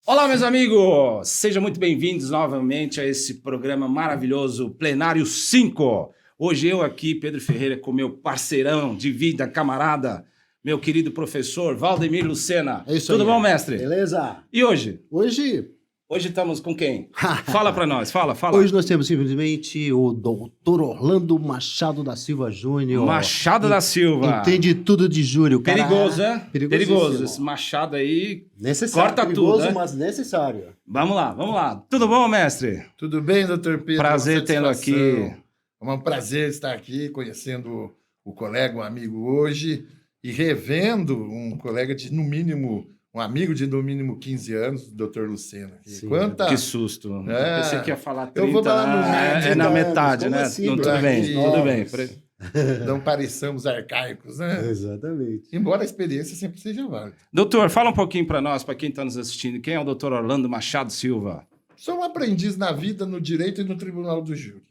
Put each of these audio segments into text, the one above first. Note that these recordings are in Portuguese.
Olá, meus amigos! Sejam muito bem-vindos novamente a esse programa maravilhoso, Plenário 5. Hoje eu aqui, Pedro Ferreira, com meu parceirão de vida, camarada, meu querido professor Valdemir Lucena. É isso. Tudo aí, bom, mestre? Beleza? E hoje? Hoje estamos com quem? Fala pra nós, fala. Hoje nós temos simplesmente o doutor Orlando Machado da Silva Júnior. Machado da Silva. Entende tudo de júri. Perigoso, né? Perigoso. Esse Esse Machado aí necessário, corta perigoso, tudo, né? mas necessário. Vamos lá. Tudo bom, mestre? Tudo bem, doutor Pedro? Prazer tê-lo aqui. É um prazer estar aqui, conhecendo o colega, um amigo hoje, e revendo um colega de, no mínimo, um amigo de, no mínimo, 15 anos, o doutor Lucena. Que susto. Eu pensei que ia falar 30, eu vou falar no é na metade, né? Assim, Tudo bem. Não pareçamos arcaicos, né? Exatamente. Embora a experiência sempre seja válida. Doutor, fala um pouquinho para nós, para quem está nos assistindo. Quem é o doutor Orlando Machado Silva? Sou um aprendiz na vida, no direito e no tribunal do júri.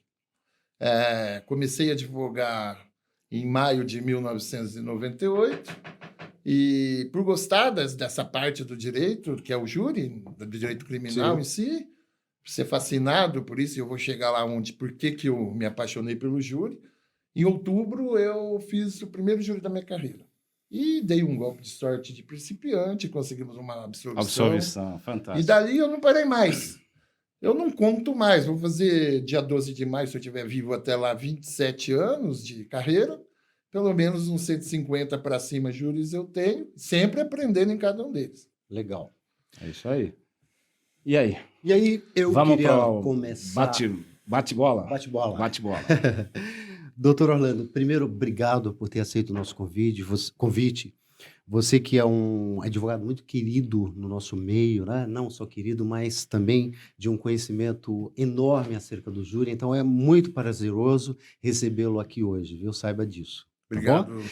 Comecei a advogar em maio de 1998 e por gostar dessa parte do direito, que é o júri, do direito criminal em si, ser fascinado por isso, eu vou chegar lá por que eu me apaixonei pelo júri. Em outubro, eu fiz o primeiro júri da minha carreira. E dei um golpe de sorte de principiante, conseguimos uma absolvição. Fantástico. E dali eu não parei mais. Eu não conto mais. Vou fazer dia 12 de maio, se eu estiver vivo até lá, 27 anos de carreira. Pelo menos uns 150 para cima júris eu tenho, sempre aprendendo em cada um deles. Legal. É isso aí. E aí? Eu Vamos queria para começar... Bate-bola? Bate-bola. Bate-bola. Doutor Orlando, primeiro, obrigado por ter aceito o nosso convite. Você que é um advogado muito querido no nosso meio, né? Não só querido, mas também de um conhecimento enorme acerca do júri. Então, é muito prazeroso recebê-lo aqui hoje, viu? Saiba disso. Obrigado. Tá bom?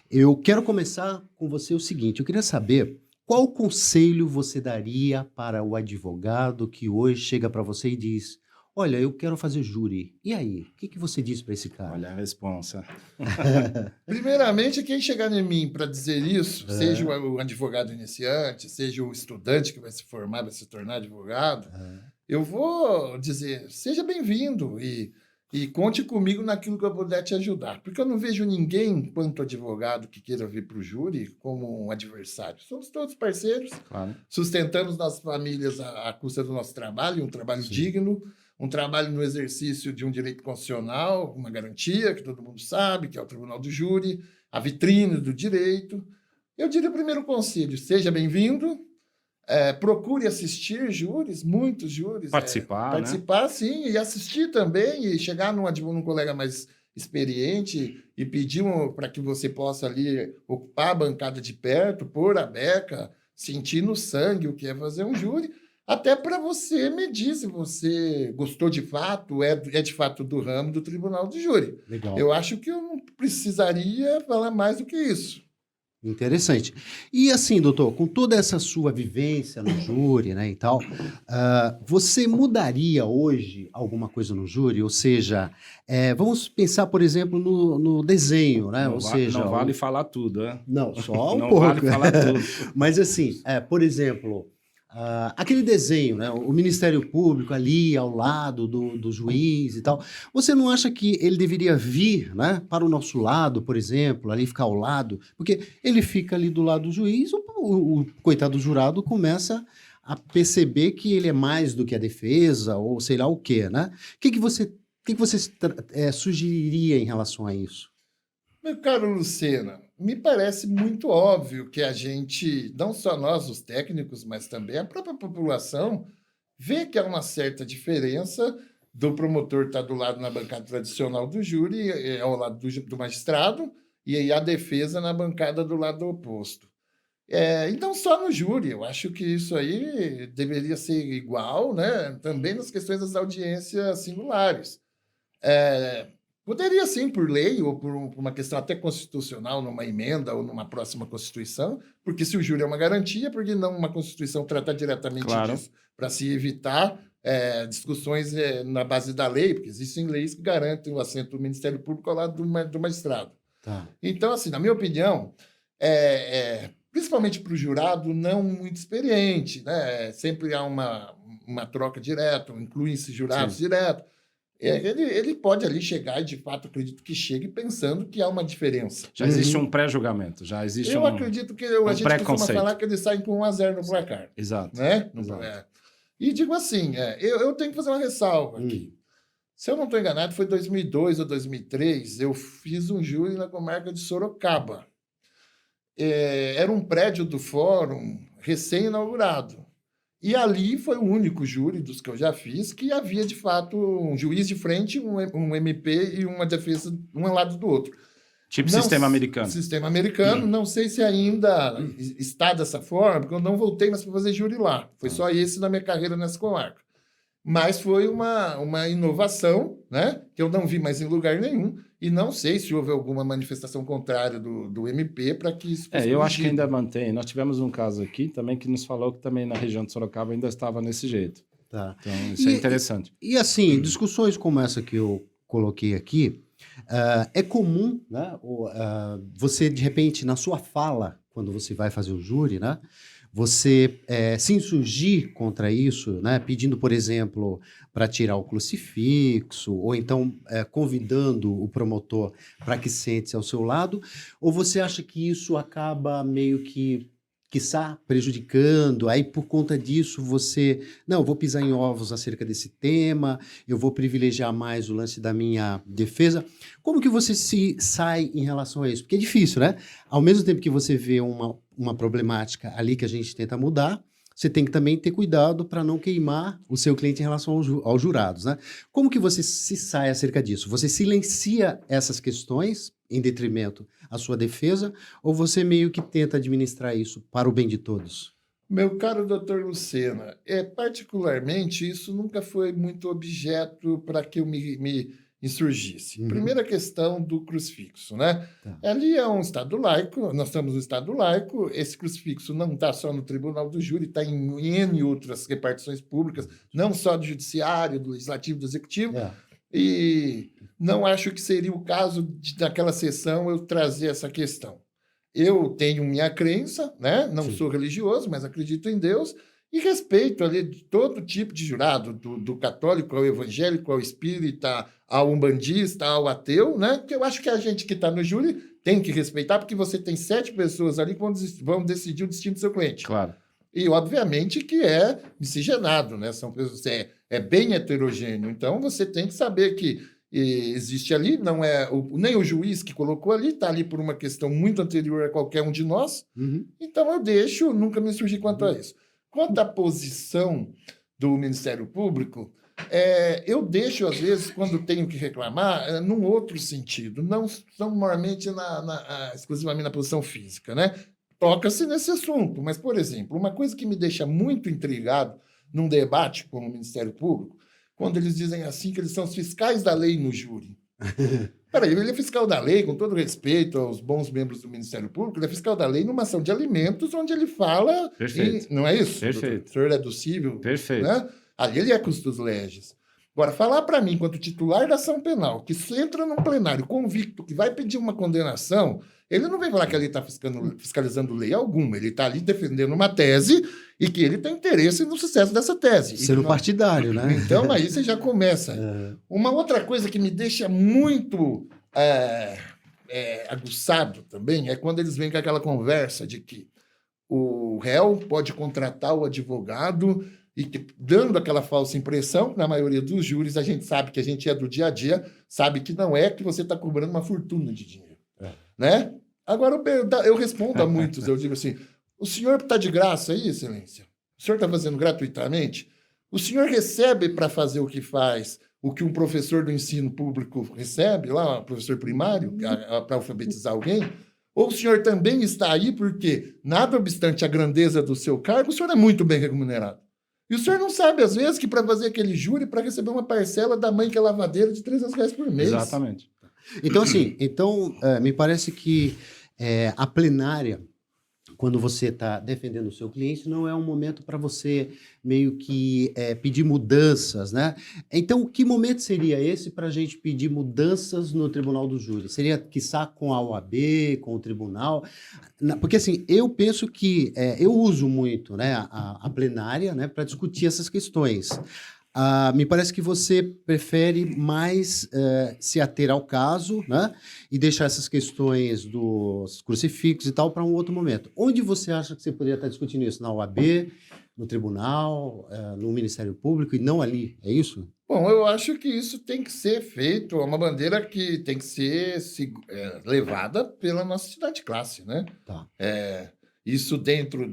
Eu quero começar com você o seguinte. Eu queria saber qual conselho você daria para o advogado que hoje chega para você e diz: olha, eu quero fazer júri. E aí? O que você diz para esse cara? Olha a responsa. Primeiramente, quem chegar em mim para dizer isso, seja o advogado iniciante, seja o estudante que vai se formar, vai se tornar advogado, eu vou dizer, seja bem-vindo e conte comigo naquilo que eu puder te ajudar. Porque eu não vejo ninguém, enquanto advogado, que queira vir para o júri como um adversário. Somos todos parceiros, Claro. sustentamos nossas famílias à custa do nosso trabalho, um trabalho digno, um trabalho no exercício de um direito constitucional, uma garantia que todo mundo sabe, que é o Tribunal do Júri, a vitrine do direito. Eu diria o primeiro conselho, seja bem-vindo, procure assistir júris, muitos júris. Participar, Participar, sim, e assistir também, e chegar num colega mais experiente e pedir para que você possa ali ocupar a bancada de perto, pôr a beca, sentir no sangue o que é fazer um júri, até para você medir se você gostou de fato, é de fato do ramo do Tribunal do Júri. Legal. Eu acho que eu não precisaria falar mais do que isso. Interessante. E assim, doutor, com toda essa sua vivência no júri, né, e tal, você mudaria hoje alguma coisa no júri? Ou seja, vamos pensar, por exemplo, no desenho, né? Não vale falar tudo, né? Não, só um não pouco. Não vale falar tudo. Mas assim, por exemplo, aquele desenho, né? O Ministério Público ali ao lado do juiz e tal. Você não acha que ele deveria vir, né, para o nosso lado, por exemplo, ali ficar ao lado? Porque ele fica ali do lado do juiz, o coitado do jurado começa a perceber que ele é mais do que a defesa, ou sei lá o quê, né? O que você sugeriria em relação a isso? Meu caro Lucena, me parece muito óbvio que a gente, não só nós, os técnicos, mas também a própria população, vê que há uma certa diferença do promotor estar do lado na bancada tradicional do júri, ao lado do magistrado, e aí a defesa na bancada do lado oposto. E não só no júri, eu acho que isso aí deveria ser igual, né? Também nas questões das audiências singulares. Poderia sim, por lei, ou por uma questão até constitucional, numa emenda ou numa próxima Constituição, porque se o júri é uma garantia, por que não uma Constituição tratar diretamente Claro. disso, para se evitar discussões na base da lei, porque existem leis que garantem o assento do Ministério Público ao lado do magistrado. Tá. Então, assim, na minha opinião, principalmente para o jurado não muito experiente, né? Sempre há uma troca direta, incluem-se jurados direto. Ele pode ali chegar e, de fato, acredito que chegue pensando que há uma diferença. Já existe um pré-julgamento, já existe Eu acredito que a gente costuma preconceito. falar que eles saem com 1-0 no placar. Exato. Né? Exato. E digo assim, eu tenho que fazer uma ressalva aqui. Se eu não estou enganado, foi 2002 ou 2003, eu fiz um júri na comarca de Sorocaba. Era um prédio do fórum recém-inaugurado. E ali foi o único júri dos que eu já fiz que havia, de fato, um juiz de frente, um MP e uma defesa, um ao lado do outro. Tipo sistema americano. Sistema americano. Não sei se ainda está dessa forma, porque eu não voltei mais para fazer júri lá. Foi só esse na minha carreira nessa comarca. Mas foi uma inovação, né, que eu não vi mais em lugar nenhum. E não sei se houve alguma manifestação contrária do MP para que isso fosse eu acho que ainda mantém. Nós tivemos um caso aqui também que nos falou que também na região de Sorocaba ainda estava nesse jeito. Tá. Então, isso é interessante. E assim, discussões como essa que eu coloquei aqui, é comum, né, você, de repente, na sua fala, quando você vai fazer o júri, né, você se insurgir contra isso, né, pedindo, por exemplo, para tirar o crucifixo, ou então convidando o promotor para que sente-se ao seu lado, ou você acha que isso acaba meio que, quiçá, prejudicando, aí por conta disso você, não, eu vou pisar em ovos acerca desse tema, eu vou privilegiar mais o lance da minha defesa. Como que você se sai em relação a isso? Porque é difícil, né? Ao mesmo tempo que você vê uma problemática ali que a gente tenta mudar, você tem que também ter cuidado para não queimar o seu cliente em relação aos jurados, né? Como que você se sai acerca disso? Você silencia essas questões em detrimento à sua defesa ou você meio que tenta administrar isso para o bem de todos? Meu caro doutor Lucena, particularmente isso nunca foi muito objeto para que eu me insurgisse. Primeira questão do crucifixo, né? Tá. Ali é um Estado laico, nós estamos no Estado laico, esse crucifixo não está só no Tribunal do Júri, está em N outras repartições públicas, não só do Judiciário, do Legislativo, do Executivo, e não acho que seria o caso daquela sessão eu trazer essa questão. Eu tenho minha crença, né? Não sou religioso, mas acredito em Deus, e respeito ali de todo tipo de jurado, do católico ao evangélico, ao espírita, ao umbandista, ao ateu, né? Porque eu acho que a gente que está no júri tem que respeitar, porque você tem 7 pessoas ali que vão decidir o destino do seu cliente. Claro. E, obviamente, que é miscigenado, né? São pessoas, é bem heterogêneo. Então, você tem que saber que existe ali, não é nem o juiz que colocou ali, está ali por uma questão muito anterior a qualquer um de nós. Então, eu nunca me surgi quanto a isso. Quanto à posição do Ministério Público, eu deixo, às vezes, quando tenho que reclamar, num outro sentido, não normalmente exclusivamente na posição física, né? Toca-se nesse assunto, mas, por exemplo, uma coisa que me deixa muito intrigado num debate com o Ministério Público, quando eles dizem assim que eles são os fiscais da lei no júri. Peraí, ele é fiscal da lei, com todo respeito aos bons membros do Ministério Público, ele é fiscal da lei numa ação de alimentos, onde ele fala... Perfeito. Não é isso? Perfeito. O senhor é do cível? Perfeito. Né? Ali ele é custos legis. Agora, falar para mim, enquanto titular da ação penal, que se entra num plenário convicto, que vai pedir uma condenação, ele não vem falar que ele está fiscalizando lei alguma, ele está ali defendendo uma tese e que ele tem interesse no sucesso dessa tese. Sendo partidário, né? Então, aí você já começa. Uma outra coisa que me deixa muito aguçado também é quando eles vêm com aquela conversa de que o réu pode contratar o advogado e que, dando aquela falsa impressão, na maioria dos júris, a gente sabe que a gente é do dia a dia, sabe que não é que você está cobrando uma fortuna de dinheiro. Né? Agora, eu respondo a muitos, eu digo assim, o senhor está de graça aí, excelência? O senhor está fazendo gratuitamente? O senhor recebe para fazer o que faz, o que um professor do ensino público recebe, lá, um professor primário, para alfabetizar alguém? Ou o senhor também está aí porque, nada obstante a grandeza do seu cargo, o senhor é muito bem remunerado? E o senhor não sabe, às vezes, que para fazer aquele júri, para receber uma parcela da mãe que é lavadeira de R$300 por mês. Exatamente. Então, assim, me parece que a plenária, quando você está defendendo o seu cliente, não é um momento para você meio que pedir mudanças, né? Então, que momento seria esse para a gente pedir mudanças no Tribunal do Júri? Seria, quiçá, com a OAB, com o tribunal? Porque, assim, eu penso que eu uso muito, né, a plenária, né, para discutir essas questões. Me parece que você prefere mais se ater ao caso, né? E deixar essas questões dos crucifixos e tal para um outro momento. Onde você acha que você poderia estar discutindo isso? Na OAB, no tribunal, no Ministério Público e não ali? É isso? Bom, eu acho que isso tem que ser feito, é uma bandeira que tem que ser levada pela nossa entidade de classe, né? Tá. Isso dentro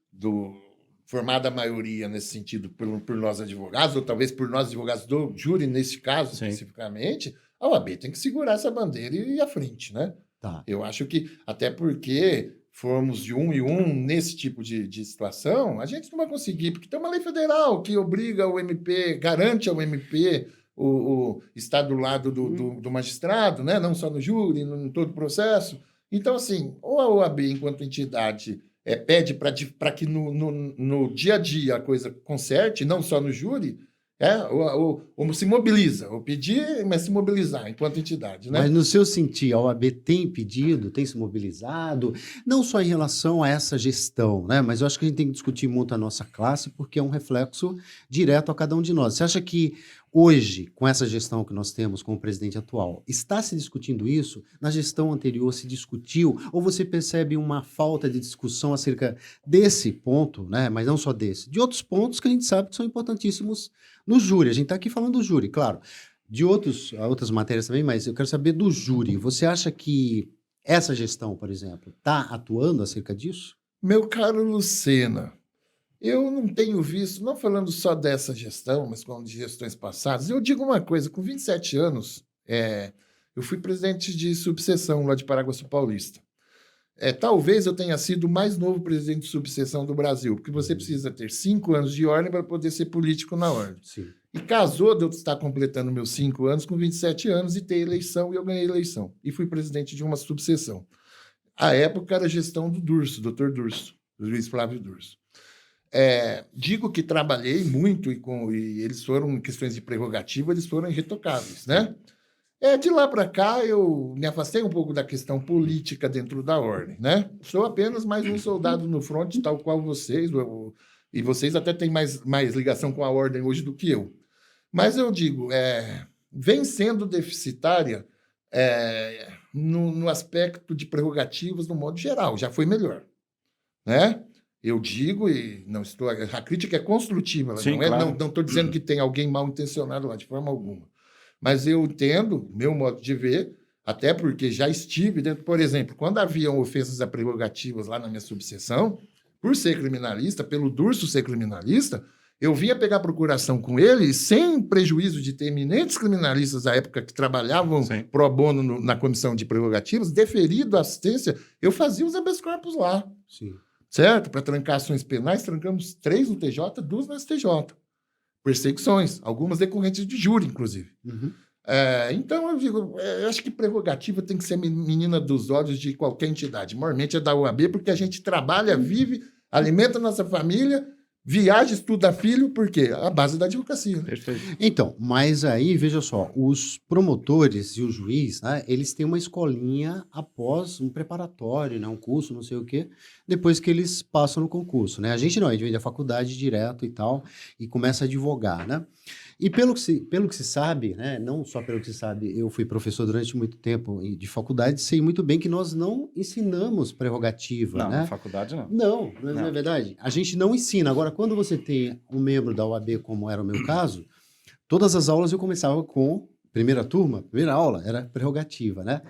do formada a maioria nesse sentido por nós advogados, ou talvez por nós advogados do júri, nesse caso Sim. especificamente, a OAB tem que segurar essa bandeira e ir à frente, né? Tá. Eu acho que, até porque formos de um em um nesse tipo de situação, a gente não vai conseguir, porque tem uma lei federal que obriga o MP, garante ao MP o estar do lado do magistrado, né? Não só no júri, em todo o processo. Então, assim, ou a OAB, enquanto entidade, pede para que no dia a dia a coisa conserte, não só no júri, ou se mobiliza, ou pedir, mas se mobilizar enquanto entidade, né? Mas no seu sentir, a OAB tem pedido, tem se mobilizado, não só em relação a essa gestão, né? Mas eu acho que a gente tem que discutir muito a nossa classe, porque é um reflexo direto a cada um de nós. Você acha que hoje, com essa gestão que nós temos com o presidente atual, está se discutindo isso? Na gestão anterior se discutiu? Ou você percebe uma falta de discussão acerca desse ponto, né? Mas não só desse, de outros pontos que a gente sabe que são importantíssimos no júri? A gente está aqui falando do júri, claro. De outras matérias também, mas eu quero saber do júri. Você acha que essa gestão, por exemplo, está atuando acerca disso? Meu caro Lucena, eu não tenho visto, não falando só dessa gestão, mas como de gestões passadas, eu digo uma coisa, com 27 anos, eu fui presidente de subseção lá de Paraguaçu Paulista. Talvez eu tenha sido o mais novo presidente de subseção do Brasil, porque você precisa ter 5 anos de ordem para poder ser político na ordem. Sim. E casou de eu estar completando meus 5 anos com 27 anos e ter eleição, e eu ganhei eleição. E fui presidente de uma subseção. À época era a gestão do Durso, doutor Durso, do juiz Flávio Durso. Digo que trabalhei muito e eles foram, em questões de prerrogativa, eles foram irretocáveis, né? De lá para cá, eu me afastei um pouco da questão política dentro da ordem, né? Sou apenas mais um soldado no fronte, tal qual vocês, e vocês até têm mais ligação com a ordem hoje do que eu. Mas eu digo, vem sendo deficitária no aspecto de prerrogativas, no modo geral, já foi melhor, né? Eu digo, e não estou. A crítica é construtiva, Sim, não claro. não estou dizendo que tem alguém mal intencionado lá, de forma alguma. Mas eu entendo, meu modo de ver, até porque já estive dentro, por exemplo, quando haviam ofensas a prerrogativas lá na minha subseção, por ser criminalista, pelo Durso ser criminalista, eu vinha pegar procuração com ele sem prejuízo de ter eminentes criminalistas da época que trabalhavam Sim. pro bono na comissão de prerrogativas, deferido a assistência, eu fazia os habeas corpus lá. Sim. Certo? Para trancar ações penais, trancamos 3 no TJ, 2 no STJ. Perseguições, algumas decorrentes de júri, inclusive. Uhum. Então, eu digo, eu acho que prerrogativa tem que ser menina dos olhos de qualquer entidade. Normalmente é da OAB, porque a gente trabalha, vive, alimenta a nossa família, viaja, estuda filho, por quê? A base da advocacia. Né? Perfeito. Então, mas aí, veja só, os promotores e o juiz, né, eles têm uma escolinha após um preparatório, né, um curso, não sei o quê, depois que eles passam no concurso, né? A gente não, a gente vem da faculdade direto e tal, e começa a advogar, né? E pelo que se sabe, né, não só pelo que se sabe, eu fui professor durante muito tempo de faculdade, sei muito bem que nós não ensinamos prerrogativa, Não, né? na faculdade não. Não é verdade? A gente não ensina. Agora, quando você tem um membro da OAB, como era o meu caso, todas as aulas eu começava com primeira aula, era prerrogativa, né?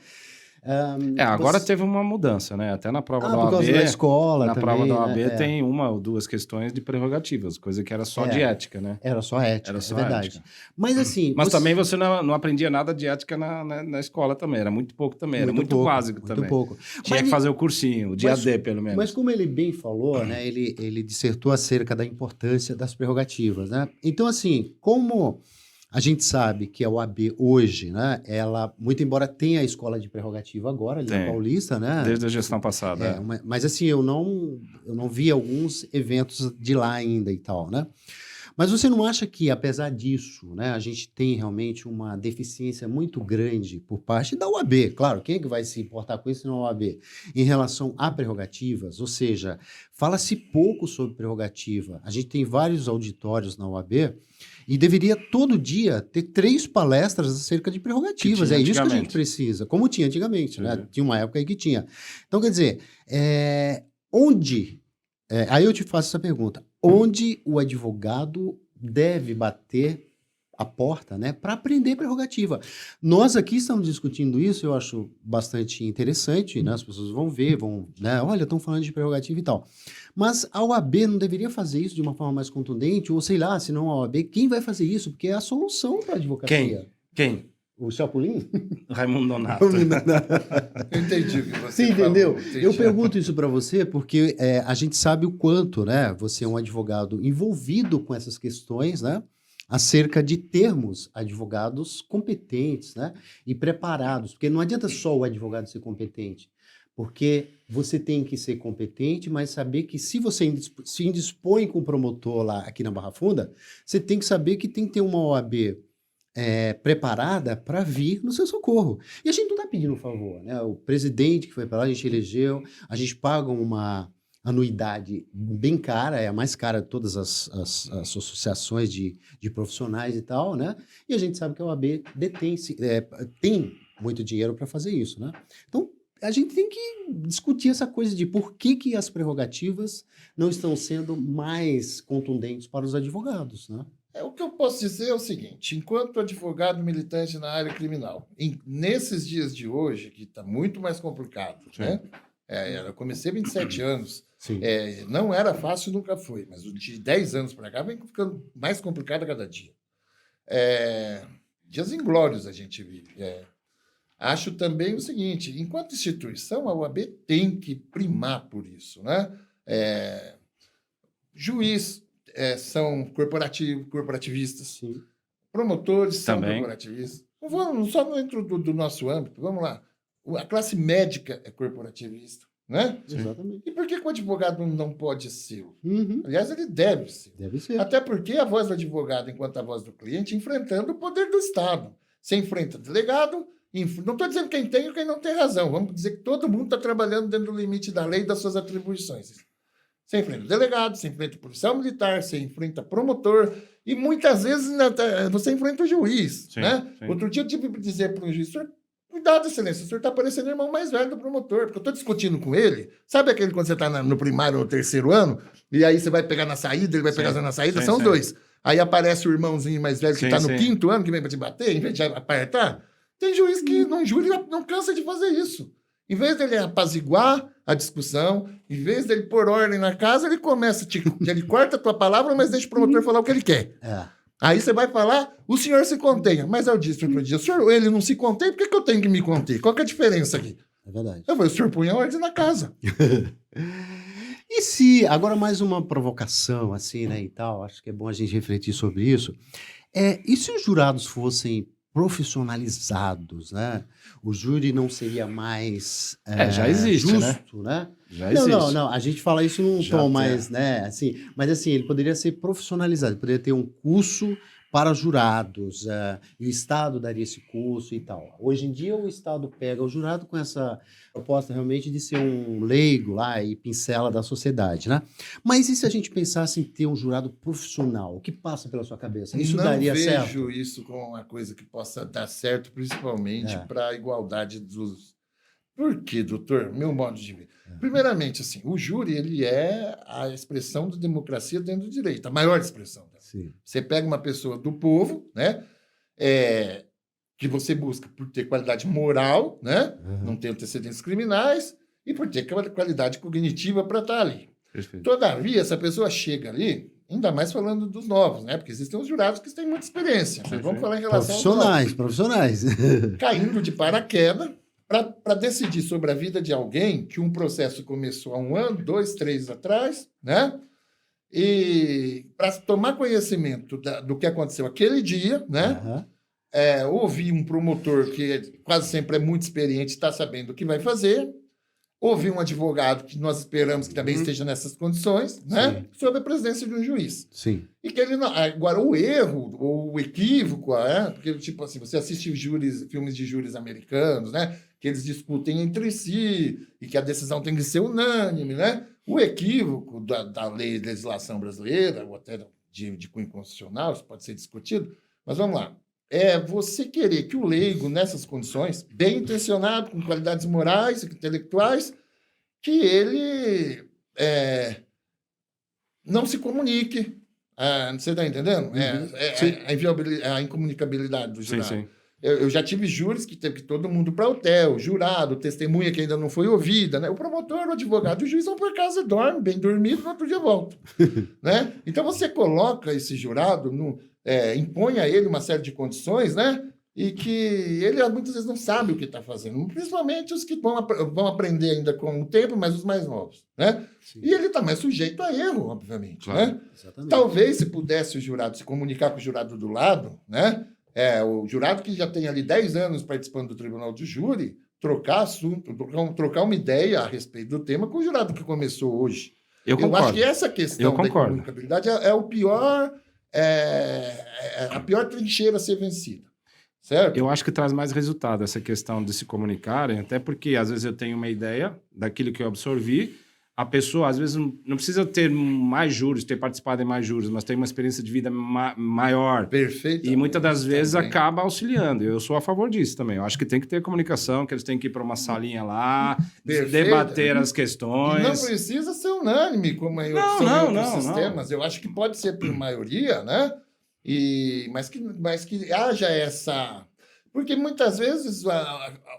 Agora teve uma mudança, né? Até na prova da por OAB. causa da escola Na também, prova da OAB né? tem uma ou duas questões de prerrogativas, coisa que era só de ética, né? Era só ética, Era só é verdade. ética. Mas assim... Mas também você não aprendia nada de ética na escola também, era muito pouco também, era muito pouco, básico muito também. pouco. Tinha que fazer o cursinho, o dia D, pelo menos. Mas como ele bem falou, né, ele dissertou acerca da importância das prerrogativas, né? Então, assim, como A gente sabe que a OAB hoje, né, ela, muito embora tenha a escola de prerrogativa agora, ali na Tem. Paulista, né? Desde a gestão passada. Mas assim, eu não vi alguns eventos de lá ainda e tal, né? Mas você não acha que, apesar disso, né, a gente tem realmente uma deficiência muito grande por parte da OAB? Claro, quem é que vai se importar com isso se não a OAB? Em relação a prerrogativas, ou seja, fala-se pouco sobre prerrogativa. A gente tem vários auditórios na OAB e deveria todo dia ter 3 palestras acerca de prerrogativas. É isso que a gente precisa, como tinha antigamente, né? Tinha uma época aí que tinha. Então, quer dizer, aí eu te faço essa pergunta. Onde o advogado deve bater a porta, né, para aprender prerrogativa? Nós aqui estamos discutindo isso, eu acho bastante interessante, né? As pessoas vão ver, né, olha, estão falando de prerrogativa e tal. Mas a OAB não deveria fazer isso de uma forma mais contundente? Ou sei lá, se não a OAB, quem vai fazer isso? Porque é a solução para a advocacia. Quem? O Chapolin? Raimundo Donato. Eu entendi o que você entendeu? falou. Eu pergunto isso para você porque a gente sabe o quanto, né, você é um advogado envolvido com essas questões, né, acerca de termos advogados competentes, né, e preparados. Porque não adianta só o advogado ser competente, porque você tem que ser competente, mas saber que se você se indispõe com o promotor lá aqui na Barra Funda, você tem que saber que tem que ter uma OAB preparada para vir no seu socorro. E a gente não está pedindo um favor, né? O presidente que foi para lá, a gente elegeu, a gente paga uma anuidade bem cara, é a mais cara de todas as associações de profissionais e tal, né? E a gente sabe que a OAB tem muito dinheiro para fazer isso, né? Então, a gente tem que discutir essa coisa de por que as prerrogativas não estão sendo mais contundentes para os advogados, né? O que eu posso dizer é o seguinte: enquanto advogado militante na área criminal, nesses dias de hoje, que está muito mais complicado, né? Eu comecei 27 anos, não era fácil, nunca foi, mas de 10 anos para cá vem ficando mais complicado a cada dia. Dias inglórios a gente vive. Acho também o seguinte: enquanto instituição, a OAB tem que primar por isso, né? Juiz são corporativistas, sim. Promotores são corporativistas. Só dentro do nosso âmbito, vamos lá. A classe médica é corporativista, né? Exatamente. E por que o advogado não pode ser? Uhum. Aliás, ele deve ser. Deve ser. Até porque a voz do advogado, enquanto a voz do cliente, enfrentando o poder do Estado. Você enfrenta delegado, não estou dizendo quem tem ou quem não tem razão. Vamos dizer que todo mundo está trabalhando dentro do limite da lei e das suas atribuições. Você enfrenta o delegado, você enfrenta o policial militar, você enfrenta promotor e muitas vezes você enfrenta o juiz. Sim, né? Sim. Outro dia eu tive que dizer para o juiz: cuidado, excelência, o senhor está parecendo o irmão mais velho do promotor, porque eu estou discutindo com ele. Sabe aquele quando você está no primário ou no terceiro ano, e aí você vai pegar na saída, ele vai pegar na saída? São os dois. Aí aparece o irmãozinho mais velho que está no quinto ano, que vem para te bater, em vez de apertar. Tem juiz que não júri não cansa de fazer isso. Em vez dele apaziguar a discussão, em vez dele pôr ordem na casa, ele começa, ele corta a tua palavra, mas deixa o promotor falar o que ele quer. Aí você vai falar: o senhor se contenha. Mas eu disse outro dia: o senhor, ele não se contém, por que eu tenho que me conter? Qual que é a diferença aqui? É verdade. Eu falei: o senhor põe a ordem na casa. E se, agora mais uma provocação, assim, né, e tal, acho que é bom a gente refletir sobre isso. E se os jurados fossem profissionalizados, né? O júri não seria mais já existe, justo, né? Já existe. Não, a gente fala isso num tom mais, né, assim, mas assim, ele poderia ser profissionalizado, poderia ter um curso para jurados, e o Estado daria esse curso e tal. Hoje em dia o Estado pega o jurado com essa proposta realmente de ser um leigo lá e pincela da sociedade, né? Mas e se a gente pensasse em ter um jurado profissional? O que passa pela sua cabeça? Isso daria certo? Não vejo isso como uma coisa que possa dar certo, principalmente para a igualdade dos... Por quê, doutor? Meu modo de ver. Primeiramente, assim, o júri ele é a expressão da democracia dentro do direito, a maior expressão. Sim. Você pega uma pessoa do povo, né? Que você busca por ter qualidade moral, né? Não ter antecedentes criminais e por ter qualidade cognitiva para estar ali. Perfeito. Todavia, essa pessoa chega ali, ainda mais falando dos novos, né? Porque existem os jurados que têm muita experiência. Mas vamos falar em relação aos profissionais. Caindo de paraquedas para decidir sobre a vida de alguém que um processo começou há 1 ano, 2, 3 atrás, né? e para tomar conhecimento do que aconteceu aquele dia, né? Aham. Ouvir um promotor que quase sempre é muito experiente, está sabendo o que vai fazer, ouvir um advogado que nós esperamos que também esteja nessas condições, né? Sim. Sob a presidência de um juiz. Sim. E que ele não... Agora, o erro, ou o equívoco, porque, tipo assim, você assiste filmes de júris americanos, né? Que eles discutem entre si e que a decisão tem que ser unânime, né? O equívoco da legislação brasileira, ou até de cunho constitucional, isso pode ser discutido, mas vamos lá. É você querer que o leigo, nessas condições, bem intencionado, com qualidades morais e intelectuais, que ele não se comunique. Você está entendendo? A incomunicabilidade do jurado. Sim, sim. Eu já tive júris que teve que todo mundo para hotel, jurado, testemunha que ainda não foi ouvida, né? O promotor, o advogado, o juiz vão por casa, dorme, bem dormido, no outro dia volta. Né? Então você coloca esse jurado, impõe a ele uma série de condições, né? E que ele muitas vezes não sabe o que está fazendo, principalmente os que vão aprender ainda com o tempo, mas os mais novos, né? Sim. E ele está mais sujeito a erro, obviamente, Claro. né? Exatamente. Talvez, se pudesse o jurado se comunicar com o jurado do lado, né? O jurado que já tem ali 10 anos participando do tribunal de júri, trocar assunto, trocar uma ideia a respeito do tema com o jurado que começou hoje. Eu concordo. acho que essa questão da concordo. comunicabilidade a pior trincheira a ser vencida. Certo? Eu acho que traz mais resultado essa questão de se comunicarem, até porque às vezes eu tenho uma ideia daquilo que eu absorvi, a pessoa às vezes não precisa ter mais juros, ter participado em mais juros, mas tem uma experiência de vida maior. Perfeito. E muitas das vezes também. acaba auxiliando. Eu sou a favor disso também. Eu acho que tem que ter comunicação, que eles têm que ir para uma salinha lá, Perfeito. debater as E questões. não precisa ser unânime, como em outros sistemas. Eu acho que pode ser por maioria, né? Mas que haja essa... Porque muitas vezes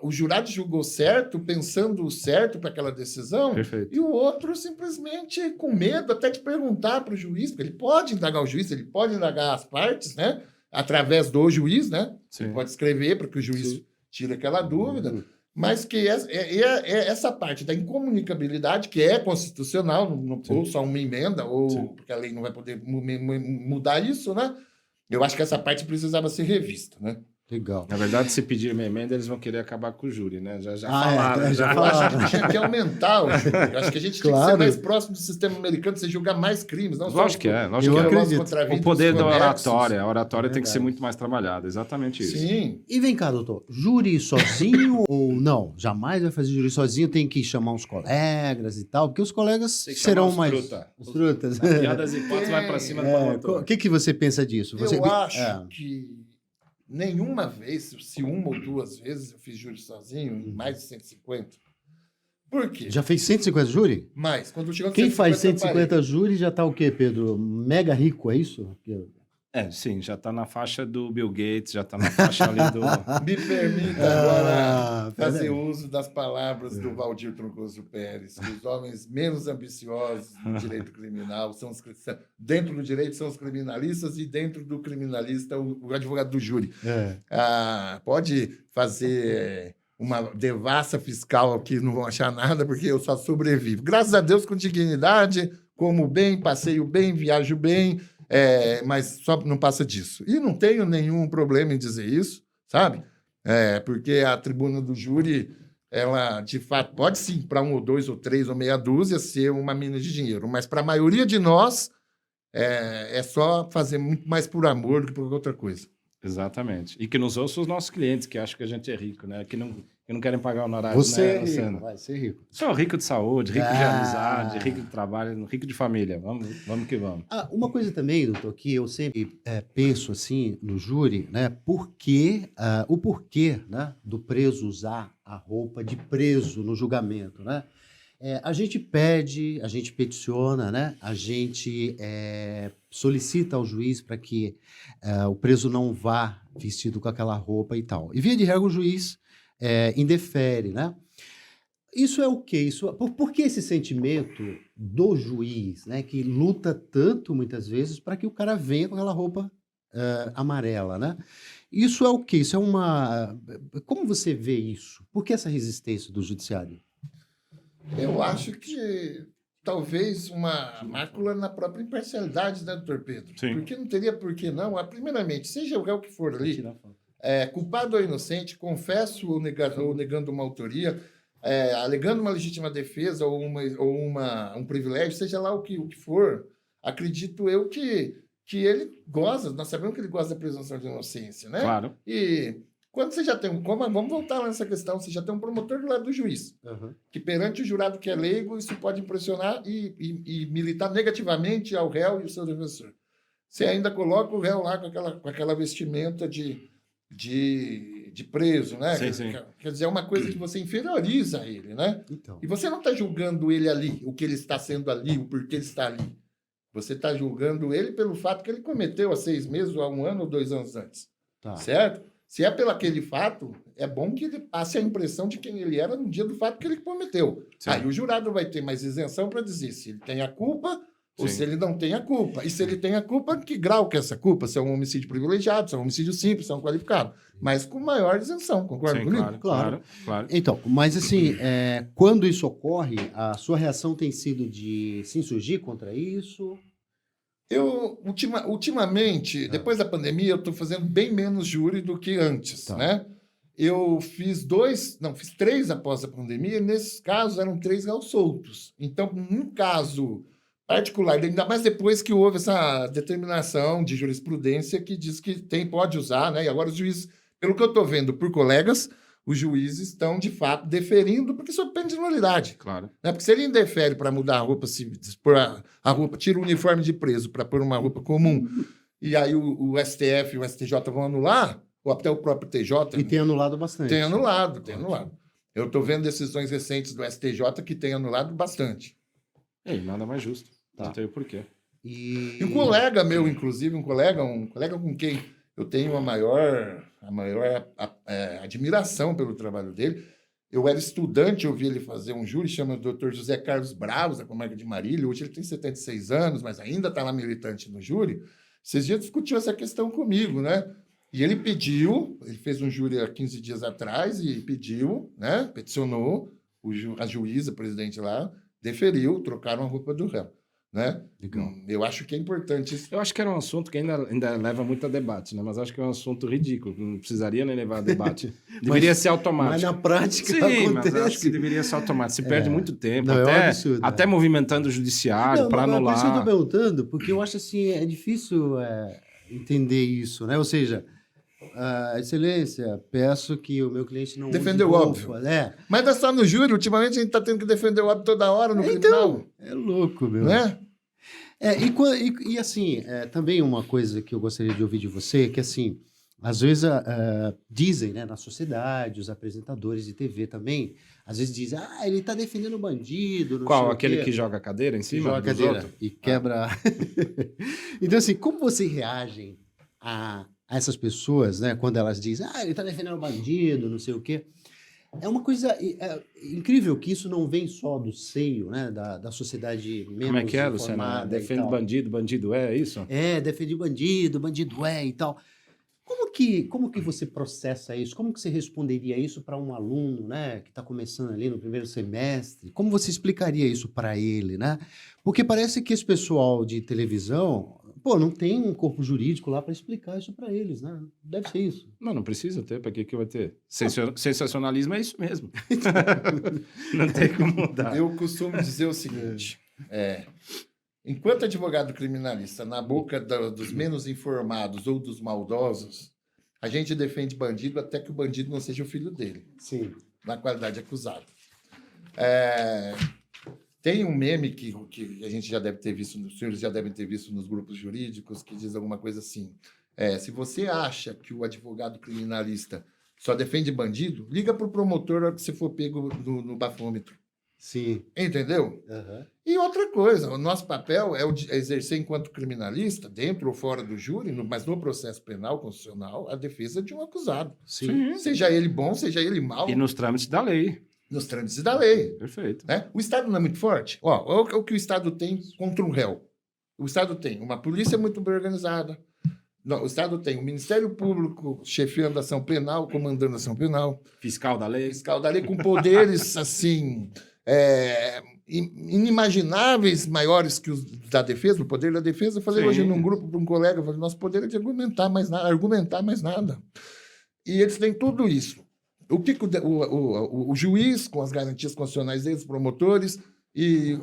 o jurado julgou certo, pensando certo para aquela decisão, Perfeito. e o outro simplesmente com medo até de perguntar para o juiz, porque ele pode indagar o juiz, ele pode indagar as partes, né? Através do juiz, né? Sim. Ele pode escrever para que o juiz tire aquela dúvida. Uhum. Mas que essa parte da incomunicabilidade, que é constitucional, ou só uma emenda, ou porque a lei não vai poder mudar isso, né? Eu acho que essa parte precisava ser revista, né? Legal. Na verdade, se pedir uma emenda, eles vão querer acabar com o júri, né? Já falaram. já Eu acho falaram. que tinha que aumentar o júri. Eu acho que a gente tinha que ser Claro. mais próximo do sistema americano, você julgar mais crimes. Não Lógico que é. Lógico Eu que é. acredito. O poder da conexos. oratória. A oratória É tem que ser verdade. muito mais trabalhada. Exatamente isso. Sim. E vem cá, doutor, júri sozinho ou não? Jamais vai fazer júri sozinho, tem que chamar uns colegas e tal, porque os colegas Tem que serão chamar os mais... truta. Os trutas. Na pior das hipóteses, vai para cima do promotor. O que você pensa disso? Você... Eu acho É. que nenhuma vez, se uma ou duas vezes, eu fiz júri sozinho, em mais de 150. Por quê? Já fez 150 júri? Mais. Quando chegou no Quem faz 150 150 júri já tá o quê, Pedro? Mega rico, é isso? Sim, já está na faixa do Bill Gates, já está na faixa ali do... Me permita agora fazer peraí. uso das palavras do Valdir Troncoso Pérez, que os homens menos ambiciosos no direito criminal são dentro do direito são os criminalistas e dentro do criminalista o advogado do júri. Pode fazer uma devassa fiscal que não vão achar nada porque eu só sobrevivo. Graças a Deus com dignidade, como bem, passeio bem, viajo bem, mas só não passa disso. E não tenho nenhum problema em dizer isso, sabe? Porque a tribuna do júri, ela, de fato, pode sim, para um ou dois ou três ou meia dúzia, ser uma mina de dinheiro. Mas para a maioria de nós, é só fazer muito mais por amor do que por qualquer outra coisa. Exatamente. E que nos ouçam os nossos clientes, que acham que a gente é rico, né? Que não querem pagar o honorário. Você né, é rico, Luciano? vai ser rico. Sou rico de saúde, rico de Ah. amizade, rico de trabalho, rico de família. Vamos que vamos. Uma coisa também, doutor, que eu sempre penso assim no júri, né? O porquê, né, do preso usar a roupa de preso no julgamento, né? A gente pede, a gente peticiona, né? A gente solicita ao juiz para que o preso não vá vestido com aquela roupa e tal. E via de regra o juiz indefere, né? Isso é o quê? Por que esse sentimento do juiz, né, que luta tanto muitas vezes para que o cara venha com aquela roupa amarela, né? Isso é o quê? Isso é uma... Como você vê isso? Por que essa resistência do judiciário? Eu acho que talvez uma mácula na própria imparcialidade, né, doutor Pedro? Sim. Porque não teria por que não. Primeiramente, seja o réu que for ali, culpado ou inocente, confesso ou negando uma autoria, alegando uma legítima defesa ou um privilégio, seja lá o que for, acredito eu que ele goza, nós sabemos que ele goza da presunção de inocência, né? Claro. E quando você já tem vamos voltar lá nessa questão, você já tem um promotor do lado do juiz, que perante o jurado que é leigo, isso pode impressionar e militar negativamente ao réu e o seu defensor. Você ainda coloca o réu lá com aquela vestimenta de preso, né? Sim. Quer dizer, é uma coisa que você inferioriza ele, né? Então. E você não está julgando ele ali, o que ele está sendo ali, o porquê ele está ali. Você está julgando ele pelo fato que ele cometeu há 6 meses, ou há 1 ano, ou 2 anos antes. Tá. Certo? Se é pelo aquele fato, é bom que ele passe a impressão de quem ele era no dia do fato que ele cometeu. Sim. Aí o jurado vai ter mais isenção para dizer se ele tem a culpa ou Sim. se ele não tem a culpa. E se ele tem a culpa, que grau que é essa culpa? Se é um homicídio privilegiado, se é um homicídio simples, se é um qualificado. Mas com maior isenção, concorda Sim, comigo? claro. Então, mas assim, quando isso ocorre, a sua reação tem sido de se insurgir contra isso? Eu, ultimamente, depois da pandemia, eu estou fazendo bem menos júri do que antes, Tá. né? Eu fiz 3 após a pandemia, e nesses casos eram 3 réus soltos. Então, num caso particular, ainda mais depois que houve essa determinação de jurisprudência que diz que pode usar, né? E agora os juízes, pelo que eu estou vendo por colegas, os juízes estão, de fato, deferindo, porque sob pena de nulidade. Claro. Né? Porque se ele indefere para mudar a roupa, se pôr a roupa, tira o uniforme de preso para pôr uma roupa comum, e aí o STF e o STJ vão anular, ou até o próprio TJ... E tem anulado bastante. Tem anulado. Eu estou vendo decisões recentes do STJ que tem anulado bastante. Nada mais justo. Tá. Não tem o porquê. E E um colega meu, inclusive, um colega com quem eu tenho a maior admiração pelo trabalho dele. Eu era estudante, eu vi ele fazer um júri, chama Dr. José Carlos Bravos, da comarca de Marília. Hoje ele tem 76 anos, mas ainda está lá militante no júri. Esses dias discutiu essa questão comigo, né? E ele fez um júri há 15 dias atrás e pediu, né? Peticionou, a juíza, presidente lá, deferiu, trocaram a roupa do réu. Né? Eu acho que é importante isso. Eu acho que era um assunto que ainda leva muito a debate, né? Mas acho que é um assunto ridículo, não precisaria nem levar a debate. Deveria ser automático. Mas na prática Sim, acontece. mas eu acho que deveria ser automático. Se perde muito tempo, Não, é um absurdo, até movimentando o judiciário para Por anular. isso que eu estou perguntando, porque eu acho assim, é difícil entender isso, né? Ou seja, excelência, peço que o meu cliente não defender o óbvio. Mas não é só no júri, ultimamente a gente está tendo que defender o óbvio toda hora no criminal. É louco, meu. Né? E assim, também uma coisa que eu gostaria de ouvir de você, que assim, às vezes dizem, né, na sociedade, os apresentadores de TV também, às vezes dizem, ele está defendendo o bandido. Não Qual? sei Aquele o quê. que joga a cadeira em cima? Joga a dos cadeira outros? e quebra. Então, assim, como vocês reagem a essas pessoas, né, quando elas dizem, ele está defendendo o bandido, não sei o quê? É uma coisa incrível que isso não vem só do seio, né, da sociedade menos Como é que é, Luciano? informada e Defende tal. bandido é isso? Defende bandido e tal. Como que você processa isso? Como que você responderia isso para um aluno, né, que está começando ali no primeiro semestre? Como você explicaria isso para ele, né? Porque parece que esse pessoal de televisão, não tem um corpo jurídico lá para explicar isso para eles, né? Deve ser isso. Não precisa ter, para que vai ter? Sensacionalismo é isso mesmo. Não tem como mudar. Eu costumo dizer o seguinte, enquanto advogado criminalista, na boca dos menos informados ou dos maldosos, a gente defende bandido até que o bandido não seja o filho dele. Sim. Na qualidade de acusado. Tem um meme que a gente já deve ter visto, os senhores já devem ter visto nos grupos jurídicos, que diz alguma coisa assim, se você acha que o advogado criminalista só defende bandido, liga para o promotor na hora que você for pego no bafômetro. Sim. Entendeu? Uhum. E outra coisa, o nosso papel é exercer enquanto criminalista, dentro ou fora do júri, mas no processo penal constitucional, a defesa de um acusado. Sim. Seja ele bom, seja ele mau. E nos trâmites da lei. Nos trâmites da lei. Perfeito. Né? O Estado não é muito forte? Olha o que o Estado tem contra um réu. O Estado tem uma polícia muito bem organizada. O Estado tem o Ministério Público chefiando a ação penal, comandando a ação penal. Fiscal da lei. Fiscal da lei com poderes, assim, inimagináveis maiores que os da defesa, o poder da defesa. Eu falei Sim. hoje num grupo para um colega, eu falei, nosso poder é de argumentar mais nada. E eles têm tudo isso. O que o juiz, com as garantias constitucionais deles, os promotores, e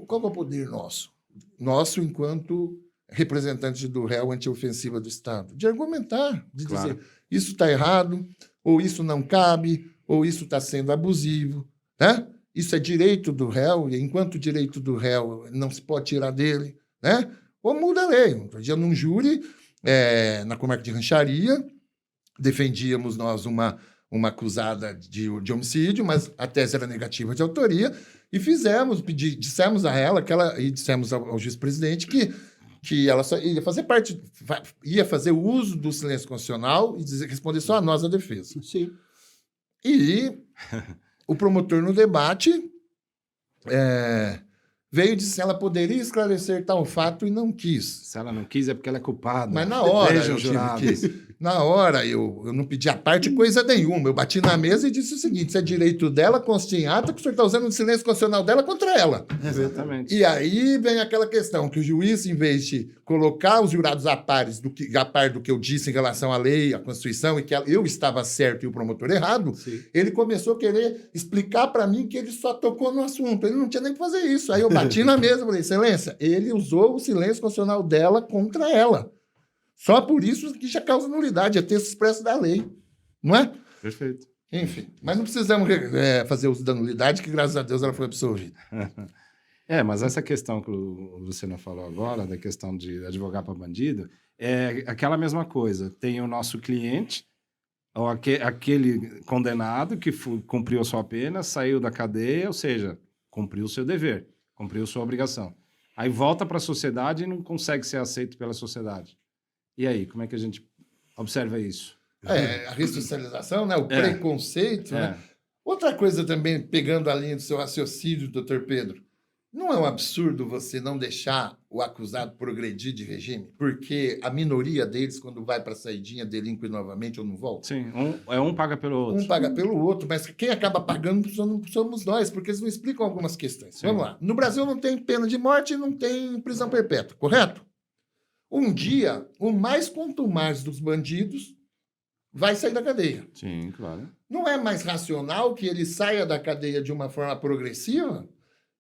qual é o poder nosso? Nosso enquanto representante do réu antiofensiva do Estado. De argumentar, de dizer, isso está errado, ou isso não cabe, ou isso está sendo abusivo, né? Isso é direito do réu, e enquanto direito do réu não se pode tirar dele, né? Ou muda a lei. Um dia, num júri, na comarca de Rancharia, defendíamos nós uma acusada de homicídio, mas a tese era negativa de autoria, e dissemos a ela, e dissemos ao juiz-presidente que ela só ia fazer uso do silêncio constitucional e responder só a nós, a defesa. Sim. E o promotor, no debate, veio e disse que ela poderia esclarecer tal fato e não quis. Se ela não quis, é porque ela é culpada. Mas na hora Vejam, jurados. Na hora eu não pedi a parte coisa nenhuma. Eu bati na mesa e disse o seguinte: isso é direito dela, consta em ata, que o senhor está usando o silêncio constitucional dela contra ela. Exatamente. E aí vem aquela questão que o juiz, em vez de colocar os jurados a par do que eu disse em relação à lei, à Constituição, e que eu estava certo e o promotor errado, Sim. ele começou a querer explicar para mim que ele só tocou no assunto. Ele não tinha nem que fazer isso. Aí eu bati na mesa e falei, excelência, ele usou o silêncio constitucional dela contra ela. Só por isso que já causa nulidade, é texto expresso da lei. Não é? Perfeito. Enfim, mas não precisamos fazer uso da nulidade, que graças a Deus ela foi absolvida. Mas essa questão que o Luciano falou agora, da questão de advogar para bandido, é aquela mesma coisa. Tem o nosso cliente, ou aquele condenado que cumpriu a sua pena, saiu da cadeia, ou seja, cumpriu o seu dever, cumpriu sua obrigação. Aí volta para a sociedade e não consegue ser aceito pela sociedade. E aí, como é que a gente observa isso? A ressocialização, né? O preconceito. Né? Outra coisa também, pegando a linha do seu raciocínio, doutor Pedro, não é um absurdo você não deixar o acusado progredir de regime? Porque a minoria deles, quando vai para a saidinha, delinque novamente ou não volta? Sim, um paga pelo outro. Um paga pelo outro, mas quem acaba pagando somos nós, porque eles não explicam algumas questões. Sim. Vamos lá. No Brasil não tem pena de morte e não tem prisão perpétua, correto? Um dia, o mais contumaz dos bandidos vai sair da cadeia. Sim, claro. Não é mais racional que ele saia da cadeia de uma forma progressiva,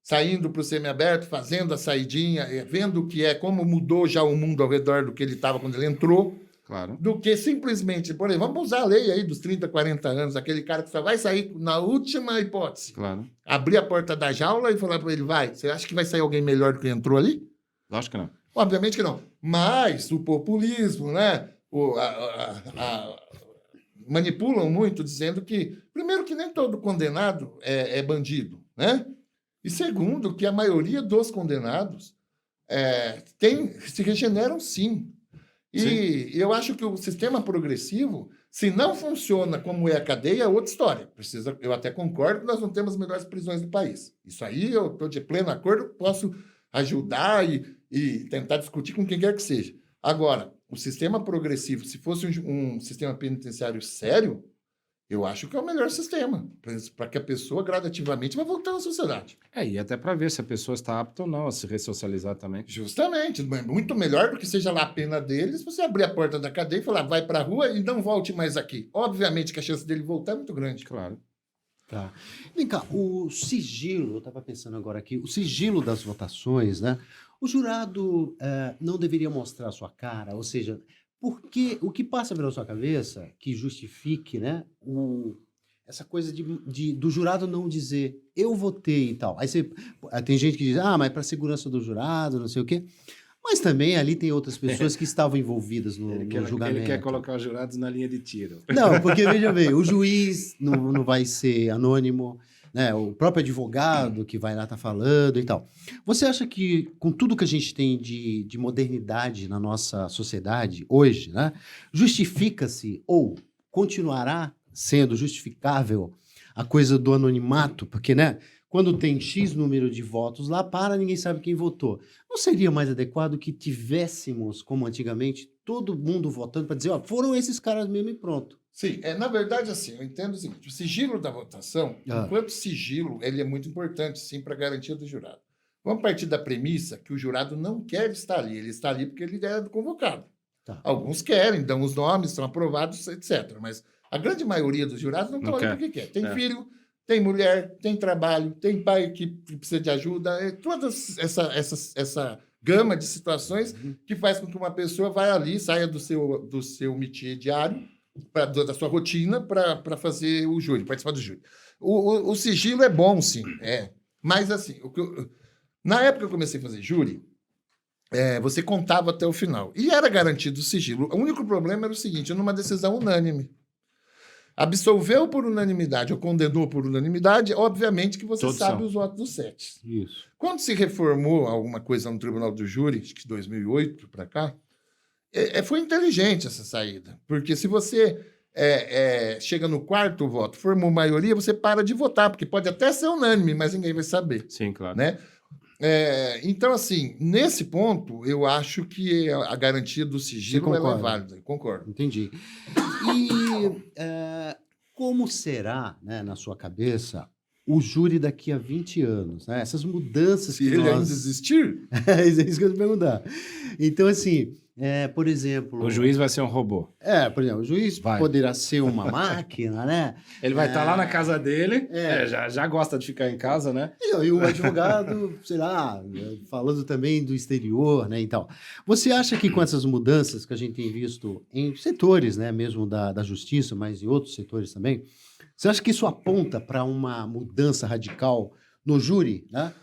saindo para o semiaberto, fazendo a saidinha, vendo o que é, como mudou já o mundo ao redor do que ele estava quando ele entrou, claro, do que simplesmente, por exemplo, vamos usar a lei aí dos 30, 40 anos, aquele cara que só vai sair na última hipótese. Claro. Abrir a porta da jaula e falar para ele, você acha que vai sair alguém melhor do que entrou ali? Lógico que não. Obviamente que não. Mas o populismo, né? Manipulam muito dizendo que, primeiro, que nem todo condenado é bandido, né? E segundo, que a maioria dos condenados se regeneram sim. E eu acho que o sistema progressivo, se não funciona como é a cadeia, é outra história. Eu até concordo que nós não temos as melhores prisões do país. Isso aí eu estou de pleno acordo, posso ajudar e tentar discutir com quem quer que seja. Agora, o sistema progressivo, se fosse um sistema penitenciário sério, eu acho que é o melhor sistema, para que a pessoa gradativamente vá voltando à sociedade. E até para ver se a pessoa está apta ou não a se ressocializar também. Justamente. Muito melhor do que seja lá a pena deles, você abrir a porta da cadeia e falar, vai para a rua e não volte mais aqui. Obviamente que a chance dele voltar é muito grande. Claro. Tá. Vem cá, o sigilo, eu estava pensando agora aqui, o sigilo das votações, né? O jurado não deveria mostrar a sua cara, ou seja, porque o que passa pela sua cabeça que justifique, né, essa coisa do jurado não dizer eu votei e tal. Aí tem gente que diz, mas para a segurança do jurado, não sei o quê. Mas também ali tem outras pessoas que estavam envolvidas no julgamento. Ele quer colocar os jurados na linha de tiro. Não, porque veja bem, o juiz não vai ser anônimo, né? O próprio advogado que vai lá estar falando e tal. Você acha que com tudo que a gente tem de modernidade na nossa sociedade hoje, né, justifica-se ou continuará sendo justificável a coisa do anonimato? Porque, né, quando tem X número de votos lá, ninguém sabe quem votou. Não seria mais adequado que tivéssemos, como antigamente, todo mundo votando para dizer, foram esses caras mesmo e pronto. Sim, na verdade, assim, eu entendo o seguinte: o sigilo da votação, enquanto sigilo, ele é muito importante, sim, para a garantia do jurado. Vamos partir da premissa que o jurado não quer estar ali, ele está ali porque ele é convocado. Tá. Alguns querem, dão os nomes, são aprovados, etc. Mas a grande maioria dos jurados não estão ali porque quer. Tem filho, tem mulher, tem trabalho, tem pai que precisa de ajuda, toda essa gama de situações que faz com que uma pessoa vá ali, saia do seu métier diário, da sua rotina, para fazer o júri, participar do júri. O sigilo é bom, sim, mas assim, na época que eu comecei a fazer júri, você contava até o final. E era garantido o sigilo. O único problema era o seguinte: numa decisão unânime. Absolveu por unanimidade ou condenou por unanimidade, obviamente que você sabe os votos dos 7. Isso. Quando se reformou alguma coisa no Tribunal do Júri, acho que de 2008 para cá, foi inteligente essa saída. Porque se você chega no quarto voto, formou maioria, você para de votar, porque pode até ser unânime, mas ninguém vai saber. Sim, claro. Né? Então, assim, nesse ponto, eu acho que a garantia do sigilo é válida. Eu concordo. Entendi. E como será, né, na sua cabeça, o júri daqui a 20 anos? Né? Essas mudanças que ele ainda existir? É isso que eu ia te perguntar. Então, assim, por exemplo... O juiz vai ser um robô. Por exemplo, o juiz poderá ser uma máquina, né? Ele vai estar lá na casa dele, já gosta de ficar em casa, né? E o advogado, sei lá, falando também do exterior, né, e tal. Você acha que com essas mudanças que a gente tem visto em setores, né, mesmo da justiça, mas em outros setores também, você acha que isso aponta para uma mudança radical no júri, né?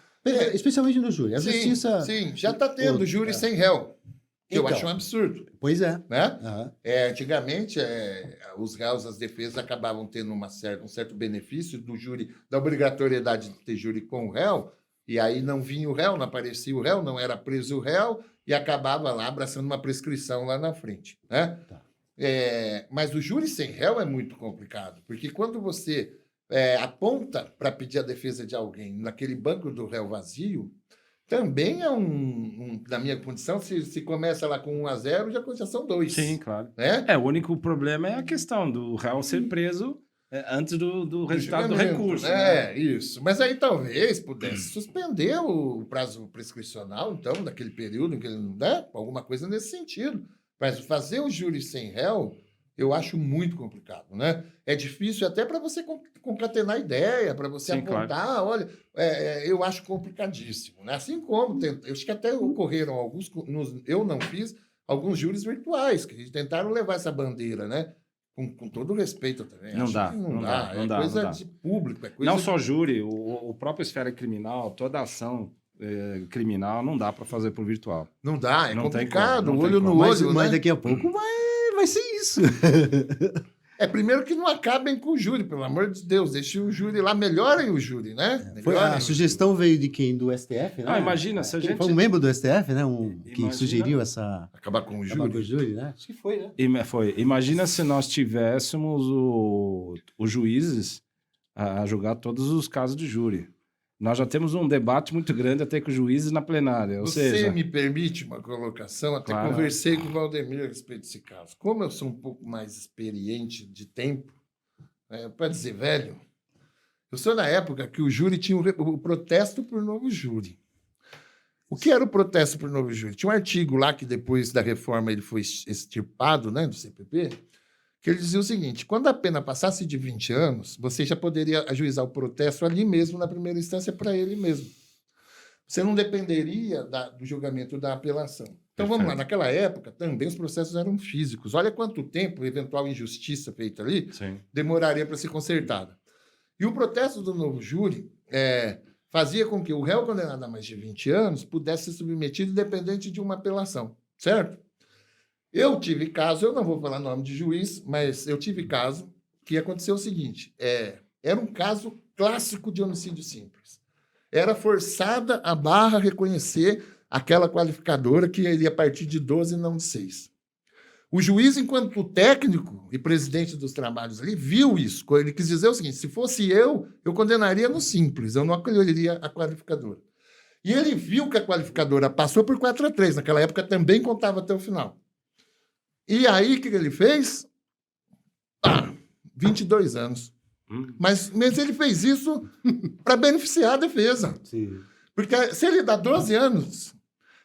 Especialmente no júri. A justiça... Sim, já está tendo júri sem réu. Que eu acho um absurdo. Pois é. Né? Antigamente, os réus, as defesas acabavam tendo um certo benefício do júri, da obrigatoriedade de ter júri com o réu, e aí não vinha o réu, não aparecia o réu, não era preso o réu, e acabava lá abraçando uma prescrição lá na frente. Né? Tá. Mas o júri sem réu é muito complicado, porque quando você aponta para pedir a defesa de alguém naquele banco do réu vazio, também na minha condição, se começa lá com 1-0, já são 2. Sim, claro. Né? O único problema é a questão do réu ser preso antes do resultado do recurso. Né? Isso. Mas aí talvez pudesse suspender o prazo prescricional, então, daquele período em que ele não dá, alguma coisa nesse sentido. Mas fazer o júri sem réu, eu acho muito complicado, né? É difícil até para você concatenar ideia, para você apontar, claro. Olha, eu acho complicadíssimo, né? Assim como, eu acho que até ocorreram alguns, eu não fiz, alguns júris virtuais, que tentaram levar essa bandeira, né? Com todo respeito também. Não dá. É coisa de público. Não só júri, o próprio esfera criminal, toda ação criminal não dá para fazer por virtual. Não dá, não complicado, tem olho no olho. Mas daqui a pouco vai ser isso. Primeiro que não acabem com o júri, pelo amor de Deus. Deixem o júri lá, melhorem o júri, né? A sugestão veio de quem? Do STF, né? Imagina, se a gente... Foi um membro do STF, né? Que sugeriu essa... Acabar com o júri, né? Acho que foi, né? Imagina se nós tivéssemos os juízes a julgar todos os casos de júri. Nós já temos um debate muito grande até com os juízes na plenária. Você me permite uma colocação? Até conversei com o Valdemir a respeito desse caso. Como eu sou um pouco mais experiente de tempo, para dizer velho, eu sou na época que o júri tinha o protesto por novo júri. O que era o protesto por novo júri? Tinha um artigo lá que depois da reforma ele foi extirpado, né, do CPP, que ele dizia o seguinte: quando a pena passasse de 20 anos, você já poderia ajuizar o protesto ali mesmo, na primeira instância, para ele mesmo. Você não dependeria do julgamento da apelação. Então, vamos lá. Naquela época, também os processos eram físicos. Olha quanto tempo, eventual injustiça feita ali, demoraria para ser consertada. E o protesto do novo júri fazia com que o réu condenado a mais de 20 anos pudesse ser submetido independente de uma apelação. Certo? Eu tive caso, eu não vou falar nome de juiz, mas eu tive caso que aconteceu o seguinte: era um caso clássico de homicídio simples. Era forçada a barra reconhecer aquela qualificadora que iria partir de 12 e não de 6. O juiz, enquanto técnico e presidente dos trabalhos ali, viu isso. Ele quis dizer o seguinte: se fosse eu condenaria no simples, eu não acolheria a qualificadora. E ele viu que a qualificadora passou por 4-3, naquela época também contava até o final. E aí, o que ele fez? 22 anos. Mas ele fez isso para beneficiar a defesa. Sim. Porque se ele dá 12 anos,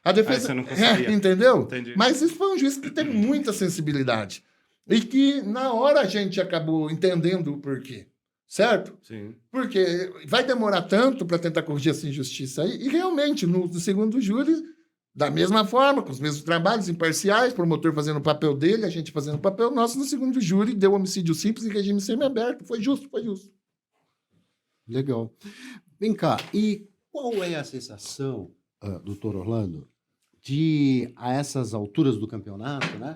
a defesa... Você não conseguia. Entendeu? Entendi. Mas isso foi um juiz que teve muita sensibilidade. E que, na hora, a gente acabou entendendo o porquê. Certo? Sim. Porque vai demorar tanto para tentar corrigir essa injustiça aí. E, realmente, no segundo júri, da mesma forma, com os mesmos trabalhos imparciais, promotor fazendo o papel dele, a gente fazendo o papel nosso, no segundo júri deu homicídio simples em regime semiaberto. Foi justo, foi justo. Legal. Vem cá, e qual é a sensação, doutor Orlando, de, a essas alturas do campeonato, né?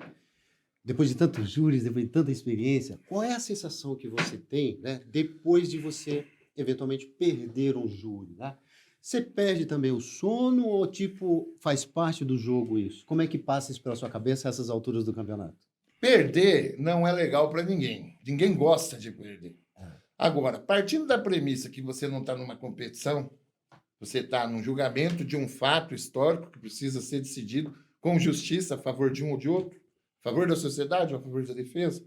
Depois de tantos júris, depois de tanta experiência, qual é a sensação que você tem, né? Depois de você, eventualmente, perder um júri, né? Você perde também o sono ou, tipo, faz parte do jogo isso? Como é que passa isso pela sua cabeça a essas alturas do campeonato? Perder não é legal para ninguém. Ninguém gosta de perder. Agora, partindo da premissa que você não está numa competição, você está num julgamento de um fato histórico que precisa ser decidido com justiça a favor de um ou de outro, a favor da sociedade ou a favor da defesa.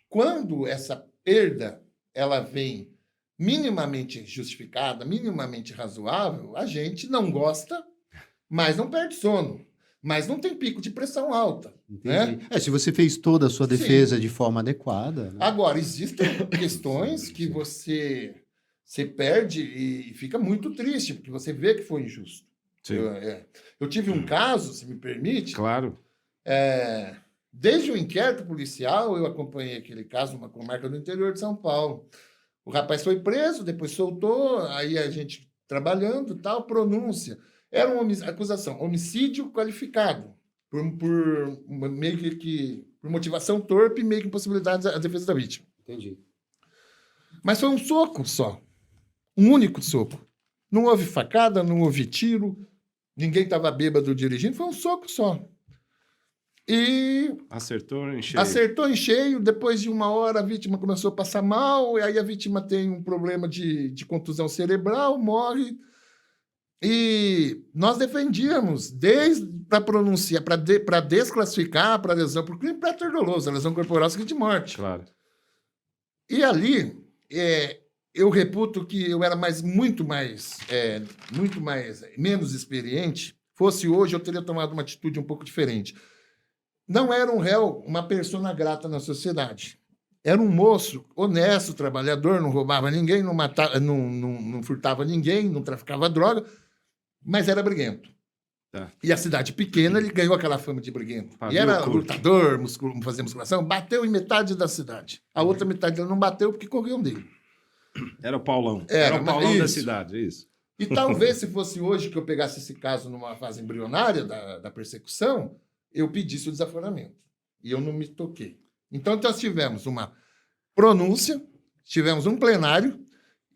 Quando essa perda ela vem minimamente justificada, minimamente razoável, a gente não gosta, mas não perde sono. Mas não tem pico de pressão alta. Né? Se você fez toda a sua defesa de forma adequada. Né? Agora, existem questões que você perde e fica muito triste, porque você vê que foi injusto. Eu tive um caso, se me permite. Claro. Desde o inquérito policial, eu acompanhei aquele caso numa comarca do interior de São Paulo. O rapaz foi preso, depois soltou, aí a gente trabalhando, tal, pronúncia. Era uma acusação, homicídio qualificado, meio que por motivação torpe, meio que impossibilidade à defesa da vítima. Entendi. Mas foi um soco só, um único soco. Não houve facada, não houve tiro, ninguém estava bêbado dirigindo, foi um soco só. E acertou em cheio. Acertou em cheio. Depois de 1 hora, a vítima começou a passar mal. E aí a vítima tem um problema de contusão cerebral, morre. E nós defendíamos, desde para pronunciar, para desclassificar, para lesão por crime pré-doloso, lesão corporal seguinte de morte. Claro. E ali, eu reputo que eu era menos experiente. Fosse hoje, eu teria tomado uma atitude um pouco diferente. Não era um réu, uma persona grata na sociedade. Era um moço honesto, trabalhador, não roubava ninguém, não matava, não furtava ninguém, não traficava droga, mas era briguento. Tá. E a cidade pequena, ele ganhou aquela fama de briguento. E era lutador, fazia musculação, bateu em metade da cidade. A outra metade ele não bateu porque corriam dele. Era o Paulão. Era o Paulão isso. Da cidade, isso. E talvez, se fosse hoje que eu pegasse esse caso numa fase embrionária da persecução, eu pedisse o desaforamento. E eu não me toquei. Então, nós tivemos uma pronúncia, tivemos um plenário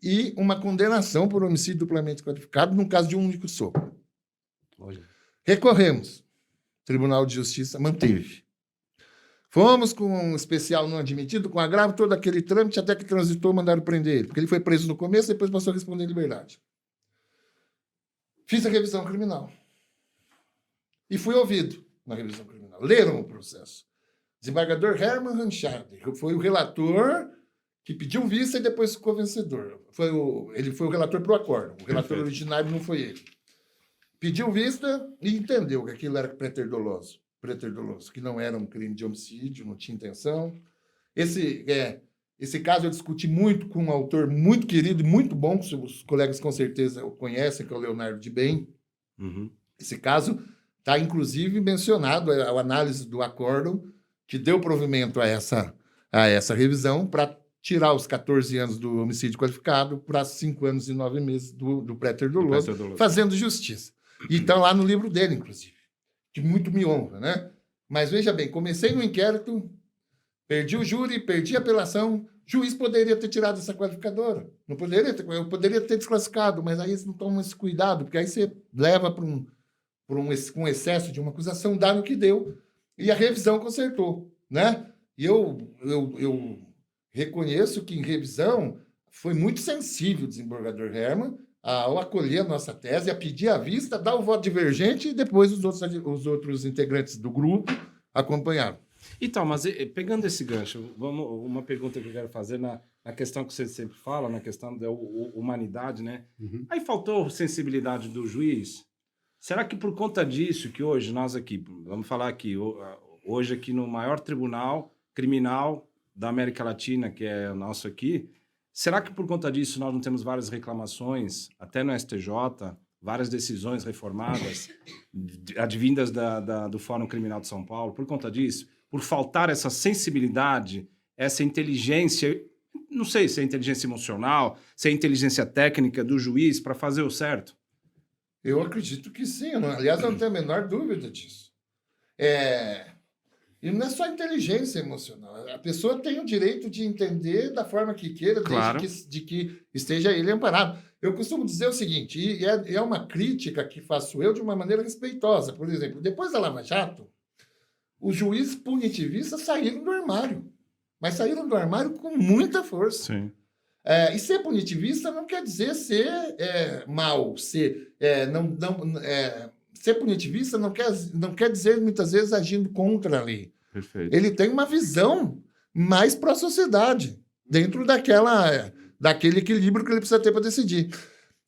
e uma condenação por homicídio duplamente qualificado no caso de um único soco. Recorremos. Tribunal de Justiça manteve. Fomos com um especial não admitido, com agravo, todo aquele trâmite, até que transitou, mandaram prender ele. Porque ele foi preso no começo, depois passou a responder em liberdade. Fiz a revisão criminal. E fui ouvido na revisão criminal. Leram o processo. Desembargador Hermann Ranchard foi o relator que pediu vista e depois ficou vencedor. Ele foi o relator pro acórdão. O relator originário não foi ele. Pediu vista e entendeu que aquilo era preter-doloso, que não era um crime de homicídio, não tinha intenção. Esse caso eu discuti muito com um autor muito querido e muito bom, que os colegas com certeza o conhecem, que é o Leonardo de Bem. Uhum. Esse caso está, inclusive, mencionado a análise do acórdão que deu provimento a essa revisão para tirar os 14 anos do homicídio qualificado para 5 anos e 9 meses do préter-doloso, fazendo justiça. E está lá no livro dele, inclusive, que muito me honra, né? Mas, veja bem, comecei no inquérito, perdi o júri, perdi a apelação, juiz poderia ter tirado essa qualificadora. Não poderia ter, eu poderia ter desclassificado, mas aí eles não tomam esse cuidado, porque aí você leva para um excesso de uma acusação, dá no que deu, e a revisão consertou, né? E eu reconheço que em revisão foi muito sensível o desembargador Hermann ao acolher a nossa tese, a pedir a vista, dar o voto divergente e depois os outros integrantes do grupo acompanharam. Então, mas pegando esse gancho, uma pergunta que eu quero fazer na questão que você sempre fala, na questão da humanidade, né? Uhum. Aí faltou sensibilidade do juiz. Será que por conta disso que hoje nós aqui, vamos falar aqui, hoje aqui no maior tribunal criminal da América Latina, que é o nosso aqui, será que por conta disso nós não temos várias reclamações, até no STJ, várias decisões reformadas, advindas do Fórum Criminal de São Paulo, por conta disso? Por faltar essa sensibilidade, essa inteligência, não sei se é inteligência emocional, se é inteligência técnica do juiz para fazer o certo? Eu acredito que sim. Aliás, eu não tenho a menor dúvida disso. E não é só inteligência emocional. A pessoa tem o direito de entender da forma que queira, Claro. desde que esteja ele amparado. Eu costumo dizer o seguinte, e é uma crítica que faço eu de uma maneira respeitosa. Por exemplo, depois da Lava Jato, os juízes punitivistas saíram do armário. Mas saíram do armário com muita força. Sim. E ser punitivista não quer dizer ser mal. Ser punitivista não quer dizer, muitas vezes, agindo contra a lei. Perfeito. Ele tem uma visão mais para a sociedade, dentro daquele equilíbrio que ele precisa ter para decidir.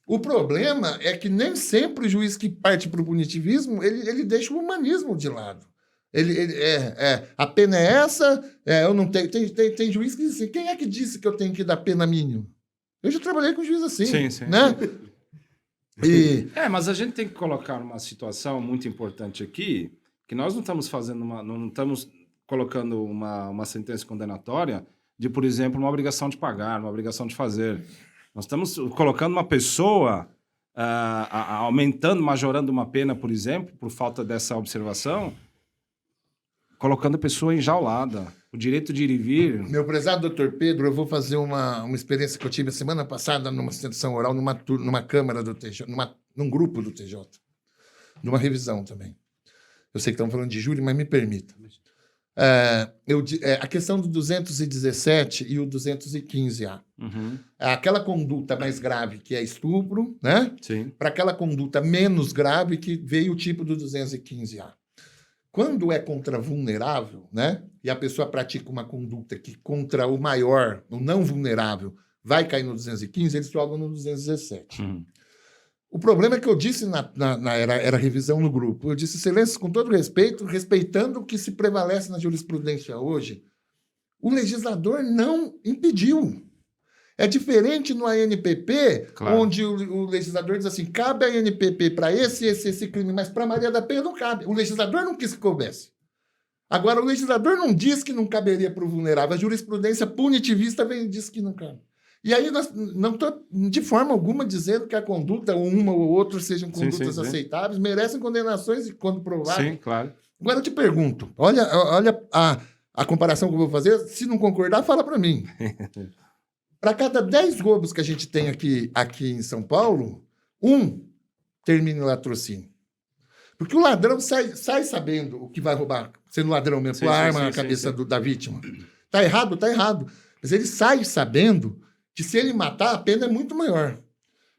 O problema é que nem sempre o juiz que parte para o punitivismo, ele deixa o humanismo de lado. A pena é essa, eu não tenho. Tem juiz que diz assim, quem é que disse que eu tenho que dar pena mínima? Eu já trabalhei com juiz assim. Sim. Né? Mas a gente tem que colocar uma situação muito importante aqui, que nós não estamos não estamos colocando uma sentença condenatória de, por exemplo, uma obrigação de pagar, uma obrigação de fazer. Nós estamos colocando uma pessoa, aumentando, majorando uma pena, por exemplo, por falta dessa observação, colocando a pessoa enjaulada. O direito de ir e vir. Meu prezado doutor Pedro, eu vou fazer uma experiência que eu tive a semana passada numa sessão oral, numa Câmara do TJ, num grupo do TJ, numa revisão também. Eu sei que estamos falando de júri, mas me permita. A questão do 217 e o 215A. Uhum. Aquela conduta mais grave, que é estupro, né? Sim. Para aquela conduta menos grave, que veio o tipo do 215A. Quando é contra vulnerável, né? E a pessoa pratica uma conduta que contra o maior, o não vulnerável, vai cair no 215, eles jogam no 217. Uhum. O problema é que eu disse era revisão no grupo. Eu disse, excelência, com todo respeito, respeitando o que se prevalece na jurisprudência hoje, o legislador não impediu. É diferente no ANPP, claro, onde o legislador diz assim, cabe a ANPP para esse crime, mas para Maria da Penha não cabe. O legislador não quis que coubesse. Agora, o legislador não diz que não caberia para o vulnerável. A jurisprudência punitivista vem e diz que não cabe. E aí, nós não estou, de forma alguma, dizendo que a conduta, uma ou outra, sejam condutas aceitáveis, merecem condenações quando provadas. Sim, claro. Agora, eu te pergunto, olha a comparação que eu vou fazer, se não concordar, fala para mim. Para cada 10 roubos que a gente tem aqui em São Paulo, um termina em latrocínio. Porque o ladrão sai sabendo o que vai roubar, sendo ladrão mesmo, com a arma na cabeça da vítima. Tá errado? Tá errado. Mas ele sai sabendo que se ele matar, a pena é muito maior.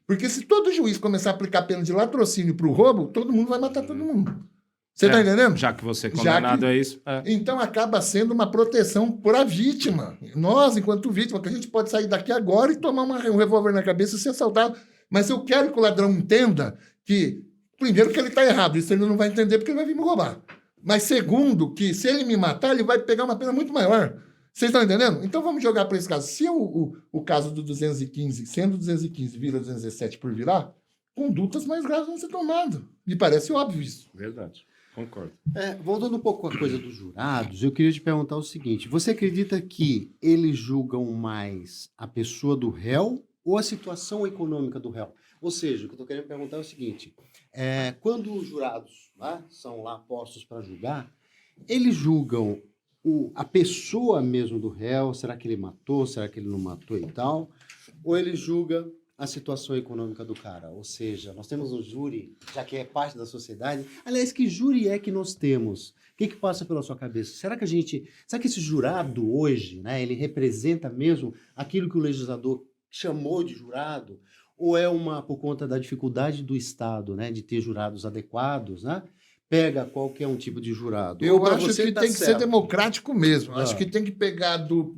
Porque se todo juiz começar a aplicar pena de latrocínio para o roubo, todo mundo vai matar todo mundo. Você está entendendo? Já que você é condenado a isso. Então acaba sendo uma proteção para a vítima. Nós, enquanto vítima, que a gente pode sair daqui agora e tomar um revólver na cabeça e ser assaltado. Mas eu quero que o ladrão entenda que, primeiro, que ele está errado. Isso ele não vai entender porque ele vai vir me roubar. Mas segundo, que se ele me matar, ele vai pegar uma pena muito maior. Vocês estão entendendo? Então vamos jogar para esse caso. Se o caso do 215, sendo 215, vira 217 por virar, condutas mais graves vão ser tomadas. Me parece óbvio isso. Verdade. Concordo. Voltando um pouco à coisa dos jurados, eu queria te perguntar o seguinte: você acredita que eles julgam mais a pessoa do réu ou a situação econômica do réu? Ou seja, o que eu estou querendo perguntar é o seguinte: quando os jurados são lá postos para julgar, eles julgam a pessoa mesmo do réu, será que ele matou, será que ele não matou e tal, ou ele julga a situação econômica do cara? Ou seja, nós temos um júri, já que é parte da sociedade. Aliás, que júri é que nós temos? O que passa pela sua cabeça? Será que esse jurado hoje, né, ele representa mesmo aquilo que o legislador chamou de jurado? Ou é por conta da dificuldade do Estado, né, de ter jurados adequados, né, pega qualquer um tipo de jurado? Eu Ou pra acho você que tá tem que ser certo? democrático mesmo. Ah. Acho que tem que pegar do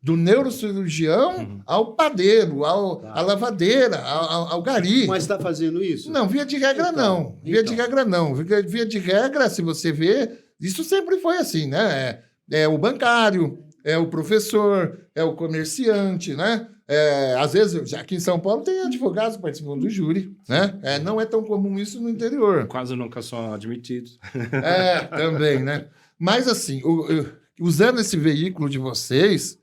neurocirurgião ao padeiro, Tá. à lavadeira, ao gari. Mas está fazendo isso? Não, via de regra Então, não. Via de então. regra não. Via de regra, se você vê, isso sempre foi assim, né? É o bancário, é o professor, é o comerciante, né? Às vezes, já aqui em São Paulo, tem advogados participando do júri, né? Não é tão comum isso no interior. Quase nunca são admitidos. Também, né? Mas, assim, usando esse veículo de vocês,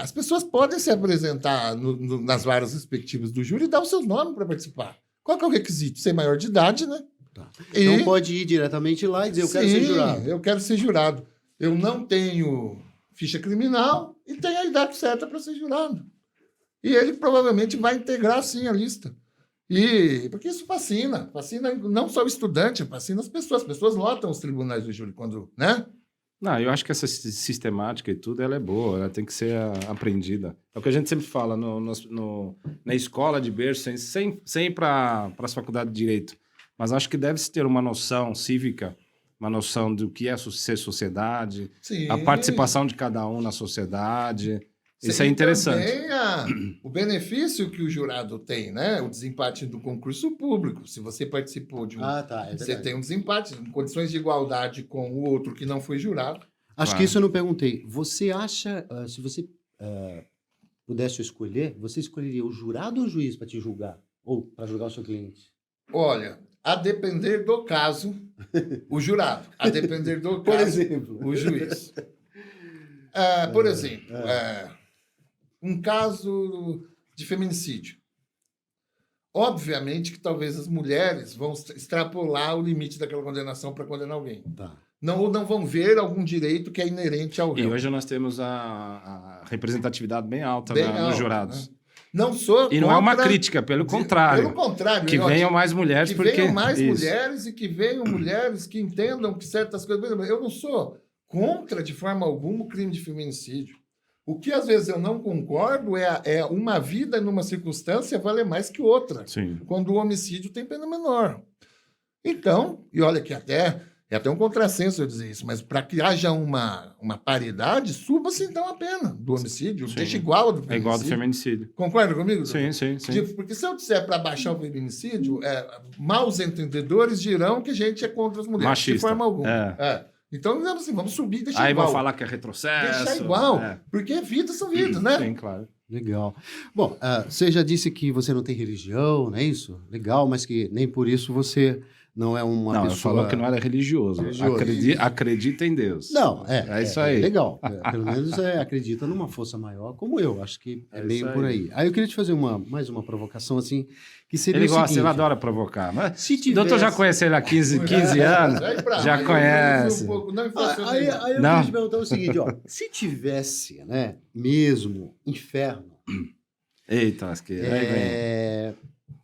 as pessoas podem se apresentar nas varas respectivas do júri e dar os seus nomes para participar. Qual que é o requisito? Ser maior de idade, né? Tá. E- Não pode ir diretamente lá e dizer, eu quero ser Sim, jurado. eu quero ser jurado. Eu não tenho ficha criminal e tenho a idade certa para ser jurado. E ele provavelmente vai integrar, sim, a lista. Porque isso fascina não só o estudante, fascina as pessoas. As pessoas lotam os tribunais do júri quando, né? Não, eu acho que essa sistemática e tudo, ela é boa, ela tem que ser aprendida. É o que a gente sempre fala na escola de berço, sem ir para as faculdades de Direito. Mas acho que deve-se ter uma noção cívica, uma noção do que é ser sociedade, Sim. a participação de cada um na sociedade. Isso é E interessante. também o benefício que o jurado tem, né? O desempate do concurso público. Se você participou de um. Ah, tá. É Você verdade. tem um desempate, em condições de igualdade com o outro que não foi jurado. Acho Claro. que isso eu não perguntei. Você acha, se você pudesse escolher, você escolheria o jurado ou o juiz para te julgar? Ou para julgar o seu cliente? Olha, a depender do caso, o jurado. A depender do Por caso, exemplo. o juiz. Por exemplo, um caso de feminicídio. Obviamente que talvez as mulheres vão extrapolar o limite daquela condenação para condenar alguém. Tá. Ou não vão ver algum direito que é inerente ao E réu. hoje nós temos a representatividade bem alta Bem nos alta, jurados. né? Não sou E não é uma contra- crítica, pelo contrário. Pelo contrário. Que eu venham acho mais mulheres, que porque... venham mais Isso. mulheres e que venham mulheres que entendam que certas coisas... Por exemplo, eu não sou contra, de forma alguma, o crime de feminicídio. O que, às vezes, eu não concordo é uma vida numa circunstância valer mais que outra. Sim. Quando o homicídio tem pena menor. Então, e olha que é até um contrassenso eu dizer isso, mas para que haja uma paridade, suba-se então a pena do homicídio, Sim. deixa igual ao do É feminicídio. igual ao do feminicídio. Concorda comigo? Sim, sim, sim. Tipo, porque se eu disser para baixar o feminicídio, maus entendedores dirão que a gente é contra as mulheres, Machista. de forma alguma. É. Então, digamos assim, vamos subir e deixar Aí igual. vão falar que é retrocesso. Deixar igual, É. porque vidas são vidas, né? Sim, claro. Legal. Bom, você já disse que você não tem religião, não é isso? Legal, mas que nem por isso você não é uma Não, pessoa... falou que não era religioso. Religioso. Acredita em Deus. Não, É isso aí. Legal. Pelo menos acredita numa força maior como eu. Acho que é É meio isso por aí. aí. Aí eu queria te fazer mais uma provocação assim, que seria Ele o gosta, seguinte, ele adora provocar. Mas Se o doutor já tivesse- conhece ele há 15 anos. Aí pra Já lá, eu conhece. um pouco, não Aí, inflacionei. aí eu Não. queria te perguntar o seguinte, ó. Se tivesse, né, mesmo inferno, Eita, lasqueira. Aí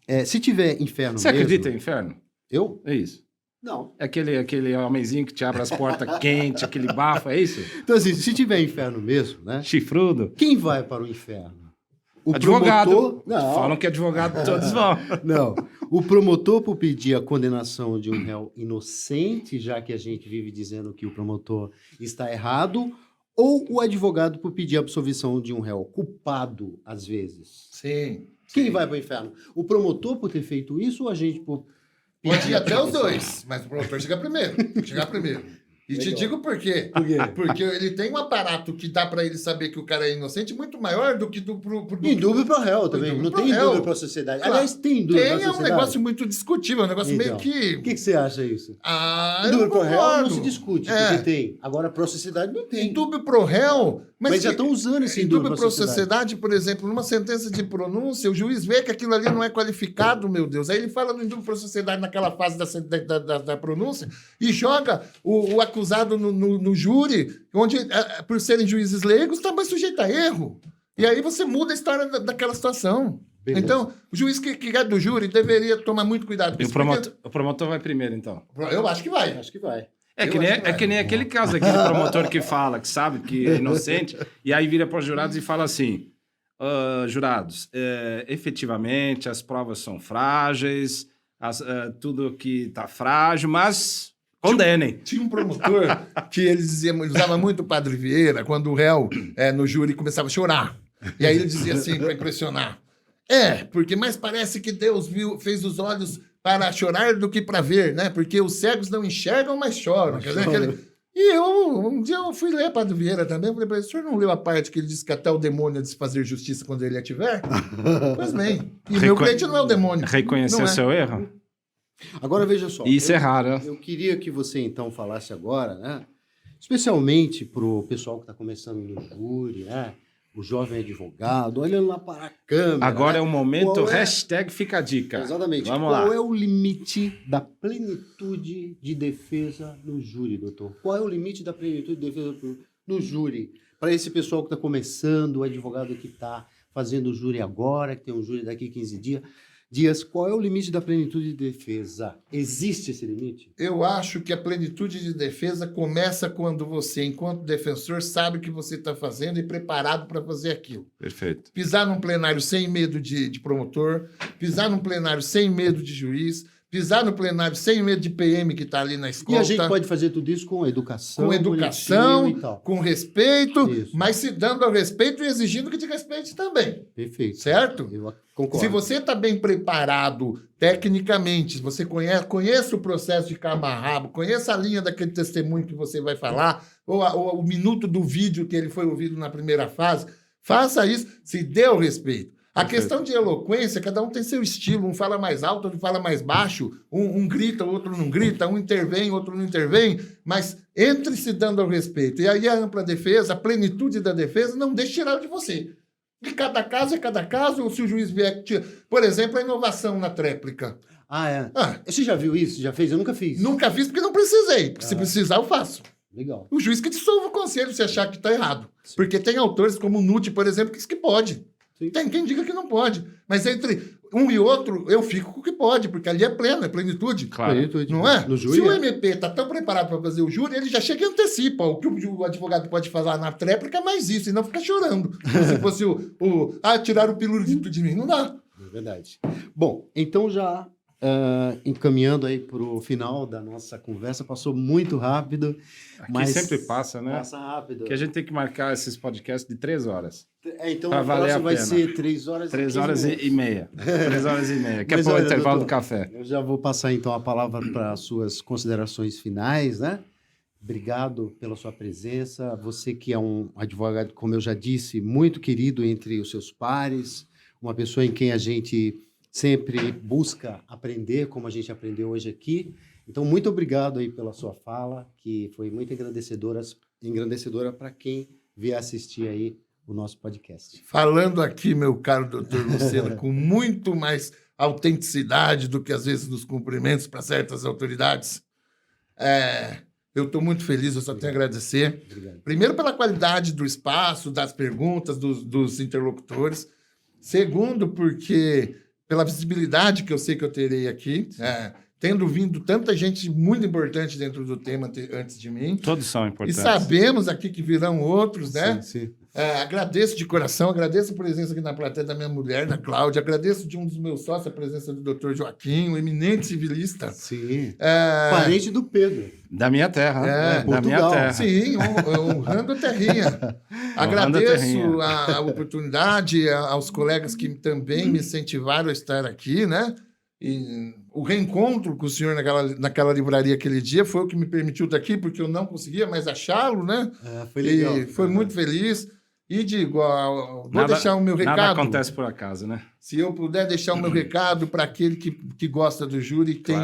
vem. se tiver inferno Você mesmo... acredita em inferno? Eu? É isso. Não. É aquele homenzinho que te abre as portas quente, aquele bafo, é isso? Então assim, se tiver inferno mesmo, né, Chifrudo? quem vai para o inferno? O Advogado. promotor... Não. Falam que advogado todos vão. Não. O promotor por pedir a condenação de um réu inocente, já que a gente vive dizendo que o promotor está errado, ou o advogado por pedir a absolvição de um réu culpado, às vezes? Sim. Quem vai para o inferno? O promotor por ter feito isso ou a gente por Pode ir a até os absolvição? dois, mas o promotor chega primeiro. Chegar primeiro. E te Legal. digo por quê. Por quê? Porque ele tem um aparato que dá para ele saber que o cara é inocente muito maior do que do Em dúvida para o réu também. Em Não dúvida tem pro réu. dúvida para a sociedade. Claro. Aliás, tem dúvida para a Tem, é um sociedade. negócio muito discutível, é um negócio meio Então, que. O que você acha isso? Eu Dúvida para o réu não concordo. se discute, É. porque tem. Agora, para a sociedade não tem. Em dúbio pro réu. Mas já que- estão usando esse Em dúvida dúbio para a pro sociedade, por exemplo, numa sentença de pronúncia, o juiz vê que aquilo ali não é qualificado, meu Deus. Aí ele fala no indúbio pro sociedade naquela fase da pronúncia e joga o acusado no júri, onde, por serem juízes leigos, está mais sujeito a erro. E aí você muda a história daquela situação. Beleza. Então, o juiz que é do júri deveria tomar muito cuidado com E isso. o promotor vai primeiro, então. porque- Eu acho que vai. Acho que vai. É Eu que, nem, acho que é vai. que nem aquele caso, aquele promotor que fala, que sabe que é inocente, e aí vira para os jurados e fala assim: jurados, efetivamente as provas são frágeis, tudo que tá frágil, mas condenem. Tinha um promotor que ele usava muito o Padre Vieira quando o réu no júri começava a chorar. E aí ele dizia assim, para impressionar: porque mais parece que Deus fez os olhos para chorar do que para ver, né? Porque os cegos não enxergam, mas choram. Quer dizer, E um dia eu fui ler Padre Vieira também, falei para ele: o senhor não leu a parte que ele disse que até o demônio é de se fazer justiça quando ele a tiver? Pois bem. E meu cliente não é o demônio. Reconhecer seu erro? Agora, veja só. Isso é raro. Eu queria que você, então, falasse agora, né? Especialmente para o pessoal que está começando no júri, né? O jovem advogado, olhando lá para a câmera. Agora né? é o momento, hashtag fica a dica. Exatamente. Vamos lá. Qual é o limite da plenitude de defesa no júri, doutor? Qual é o limite da plenitude de defesa no júri? Para esse pessoal que está começando, o advogado que está fazendo o júri agora, que tem um júri daqui a 15 dias, qual é o limite da plenitude de defesa? Existe esse limite? Eu acho que a plenitude de defesa começa quando você, enquanto defensor, sabe o que você está fazendo e preparado para fazer aquilo. Perfeito. Pisar num plenário sem medo de promotor, pisar num plenário sem medo de juiz, pisar no plenário sem medo de PM que está ali na escolta. E a gente pode fazer tudo isso com educação. Com educação, e tal. com respeito, Isso. mas se dando ao respeito e exigindo que te respeite também. Perfeito. Certo? Eu concordo. Se você está bem preparado tecnicamente, se você conhece o processo de cabo a rabo, conhece a linha daquele testemunho que você vai falar, ou o minuto do vídeo que ele foi ouvido na primeira fase, faça isso, se dê o respeito. A questão de eloquência, cada um tem seu estilo, um fala mais alto, outro fala mais baixo, um grita, o outro não grita, um intervém, outro não intervém, mas entre se dando ao respeito. E aí a ampla defesa, a plenitude da defesa, não deixe tirar de você. E cada caso é cada caso, ou se o juiz vier... Por exemplo, a inovação na tréplica. Você já viu isso? Já fez? Eu nunca fiz. Nunca fiz porque não precisei, porque se precisar eu faço. Legal. O juiz que dissolva o conselho se achar que está errado. Sim. Porque tem autores como o Nutti, por exemplo, que diz que pode. Sim. Tem quem diga que não pode. Mas entre um e outro, eu fico com o que pode, porque ali é pleno, é plenitude. Claro. Plenitude. Não é? No júri, se o MP está tão preparado para fazer o júri, ele já chega e antecipa. O que o advogado pode fazer na tréplica é mais isso, e não fica chorando. Se fosse tirar o pirulito de mim. Não dá. É verdade. Bom, então já encaminhando aí para o final da nossa conversa, passou muito rápido. Aqui mas sempre passa, né? Passa rápido. Porque a gente tem que marcar esses podcasts de 3 horas. Então pra o valer próximo vai pena. ser 3 horas 3 horas e meia. 3 horas e meia. Que é Mas para o olha, intervalo doutor, do café. Eu já vou passar então a palavra para as suas considerações finais, né? Obrigado pela sua presença. Você que é um advogado, como eu já disse, muito querido entre os seus pares, uma pessoa em quem a gente sempre busca aprender, como a gente aprendeu hoje aqui. Então, muito obrigado aí pela sua fala, que foi muito engrandecedora para quem vier assistir aí o nosso podcast. Falando aqui, meu caro doutor Lucena, com muito mais autenticidade do que às vezes nos cumprimentos para certas autoridades, eu estou muito feliz, eu só tenho a agradecer. Obrigado. Primeiro pela qualidade do espaço, das perguntas, dos interlocutores. Segundo, porque pela visibilidade que eu sei que eu terei aqui, tendo vindo tanta gente muito importante dentro do tema antes de mim. Todos são importantes. E sabemos aqui que virão outros, né? Sim. Agradeço de coração, agradeço a presença aqui na plateia da minha mulher, da Cláudia, agradeço de um dos meus sócios a presença do doutor Joaquim, um eminente civilista. Sim. Parente do Pedro. Da minha terra. Da Portugal. minha terra. Sim, honrando a terrinha. Agradeço a oportunidade aos colegas que também me incentivaram a estar aqui, né? E o reencontro com o senhor naquela livraria aquele dia foi o que me permitiu estar aqui, porque eu não conseguia mais achá-lo, né? Foi legal. E foi muito feliz. E digo, vou deixar o meu recado. Nada acontece por acaso, né? Se eu puder deixar o meu recado para aquele que gosta do júri e tem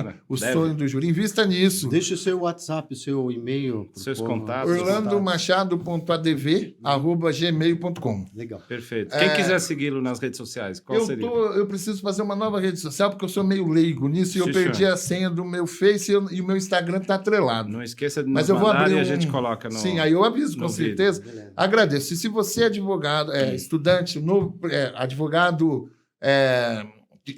sonho do júri, invista nisso. Deixa o seu WhatsApp, o seu e-mail. Seus contatos. orlandomachado.adv@gmail.com. Legal. Perfeito. Quem quiser segui-lo nas redes sociais, qual seria? Eu preciso fazer uma nova rede social, porque eu sou meio leigo nisso e eu perdi a senha do meu Face e o meu Instagram está atrelado. Não esqueça de nos mandar e a gente coloca no... Sim, aí eu aviso, com certeza. Agradeço. E se você é advogado, estudante, novo, advogado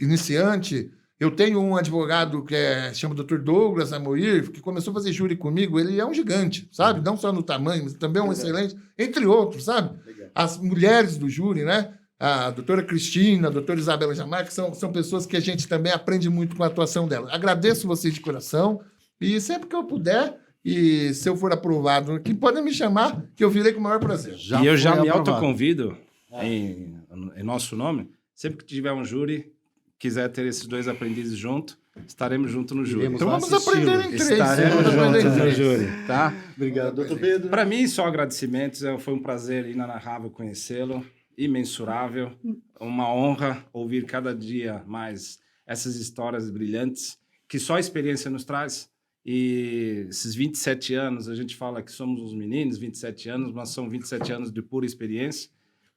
iniciante, eu tenho um advogado que chama Dr. Douglas Amoir, que começou a fazer júri comigo. Ele é um gigante, sabe? Não só no tamanho, mas também é um excelente, entre outros, sabe? Legal. As mulheres do júri, né? a doutora Cristina, a doutora Isabela Jamar, que são pessoas que a gente também aprende muito com a atuação delas. Agradeço vocês de coração e sempre que eu puder, e se eu for aprovado aqui, podem me chamar, que eu virei com o maior prazer. E eu já me autoconvido em nosso nome, sempre que tiver um júri, quiser ter esses 2 aprendizes junto, estaremos juntos no júri. Então vamos aprender em 3. Estaremos juntos no júri, tá? Obrigado, doutor Pedro. Para mim, só agradecimentos. Foi um prazer inenarrável conhecê-lo, imensurável. Uma honra ouvir cada dia mais essas histórias brilhantes que só a experiência nos traz. E esses 27 anos, a gente fala que somos uns meninos, 27 anos, mas são 27 anos de pura experiência,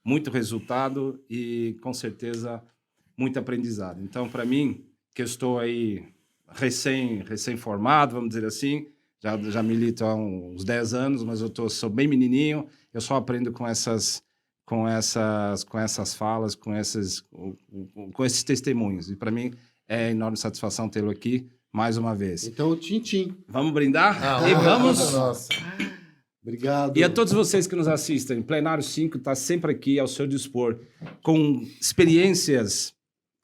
muito resultado e, com certeza, muito aprendizado. Então, para mim, que eu estou aí recém-formado, vamos dizer assim, já milito há uns 10 anos, mas sou bem menininho, eu só aprendo com essas falas, com esses testemunhos. E para mim é enorme satisfação tê-lo aqui mais uma vez. Então, tchim-tchim. Vamos brindar? E vamos... Nossa. Obrigado. E a todos vocês que nos assistem, Plenário 5 está sempre aqui ao seu dispor, com experiências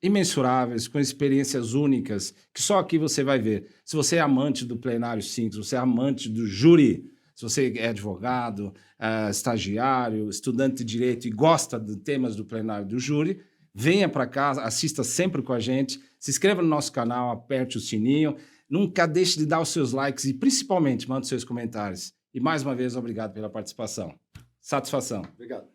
imensuráveis, com experiências únicas, que só aqui você vai ver. Se você é amante do Plenário 5, se você é amante do júri, se você é advogado, estagiário, estudante de direito e gosta de temas do plenário do júri, venha para cá, assista sempre com a gente, se inscreva no nosso canal, aperte o sininho, nunca deixe de dar os seus likes e principalmente mande seus comentários. E mais uma vez, obrigado pela participação. Satisfação. Obrigado.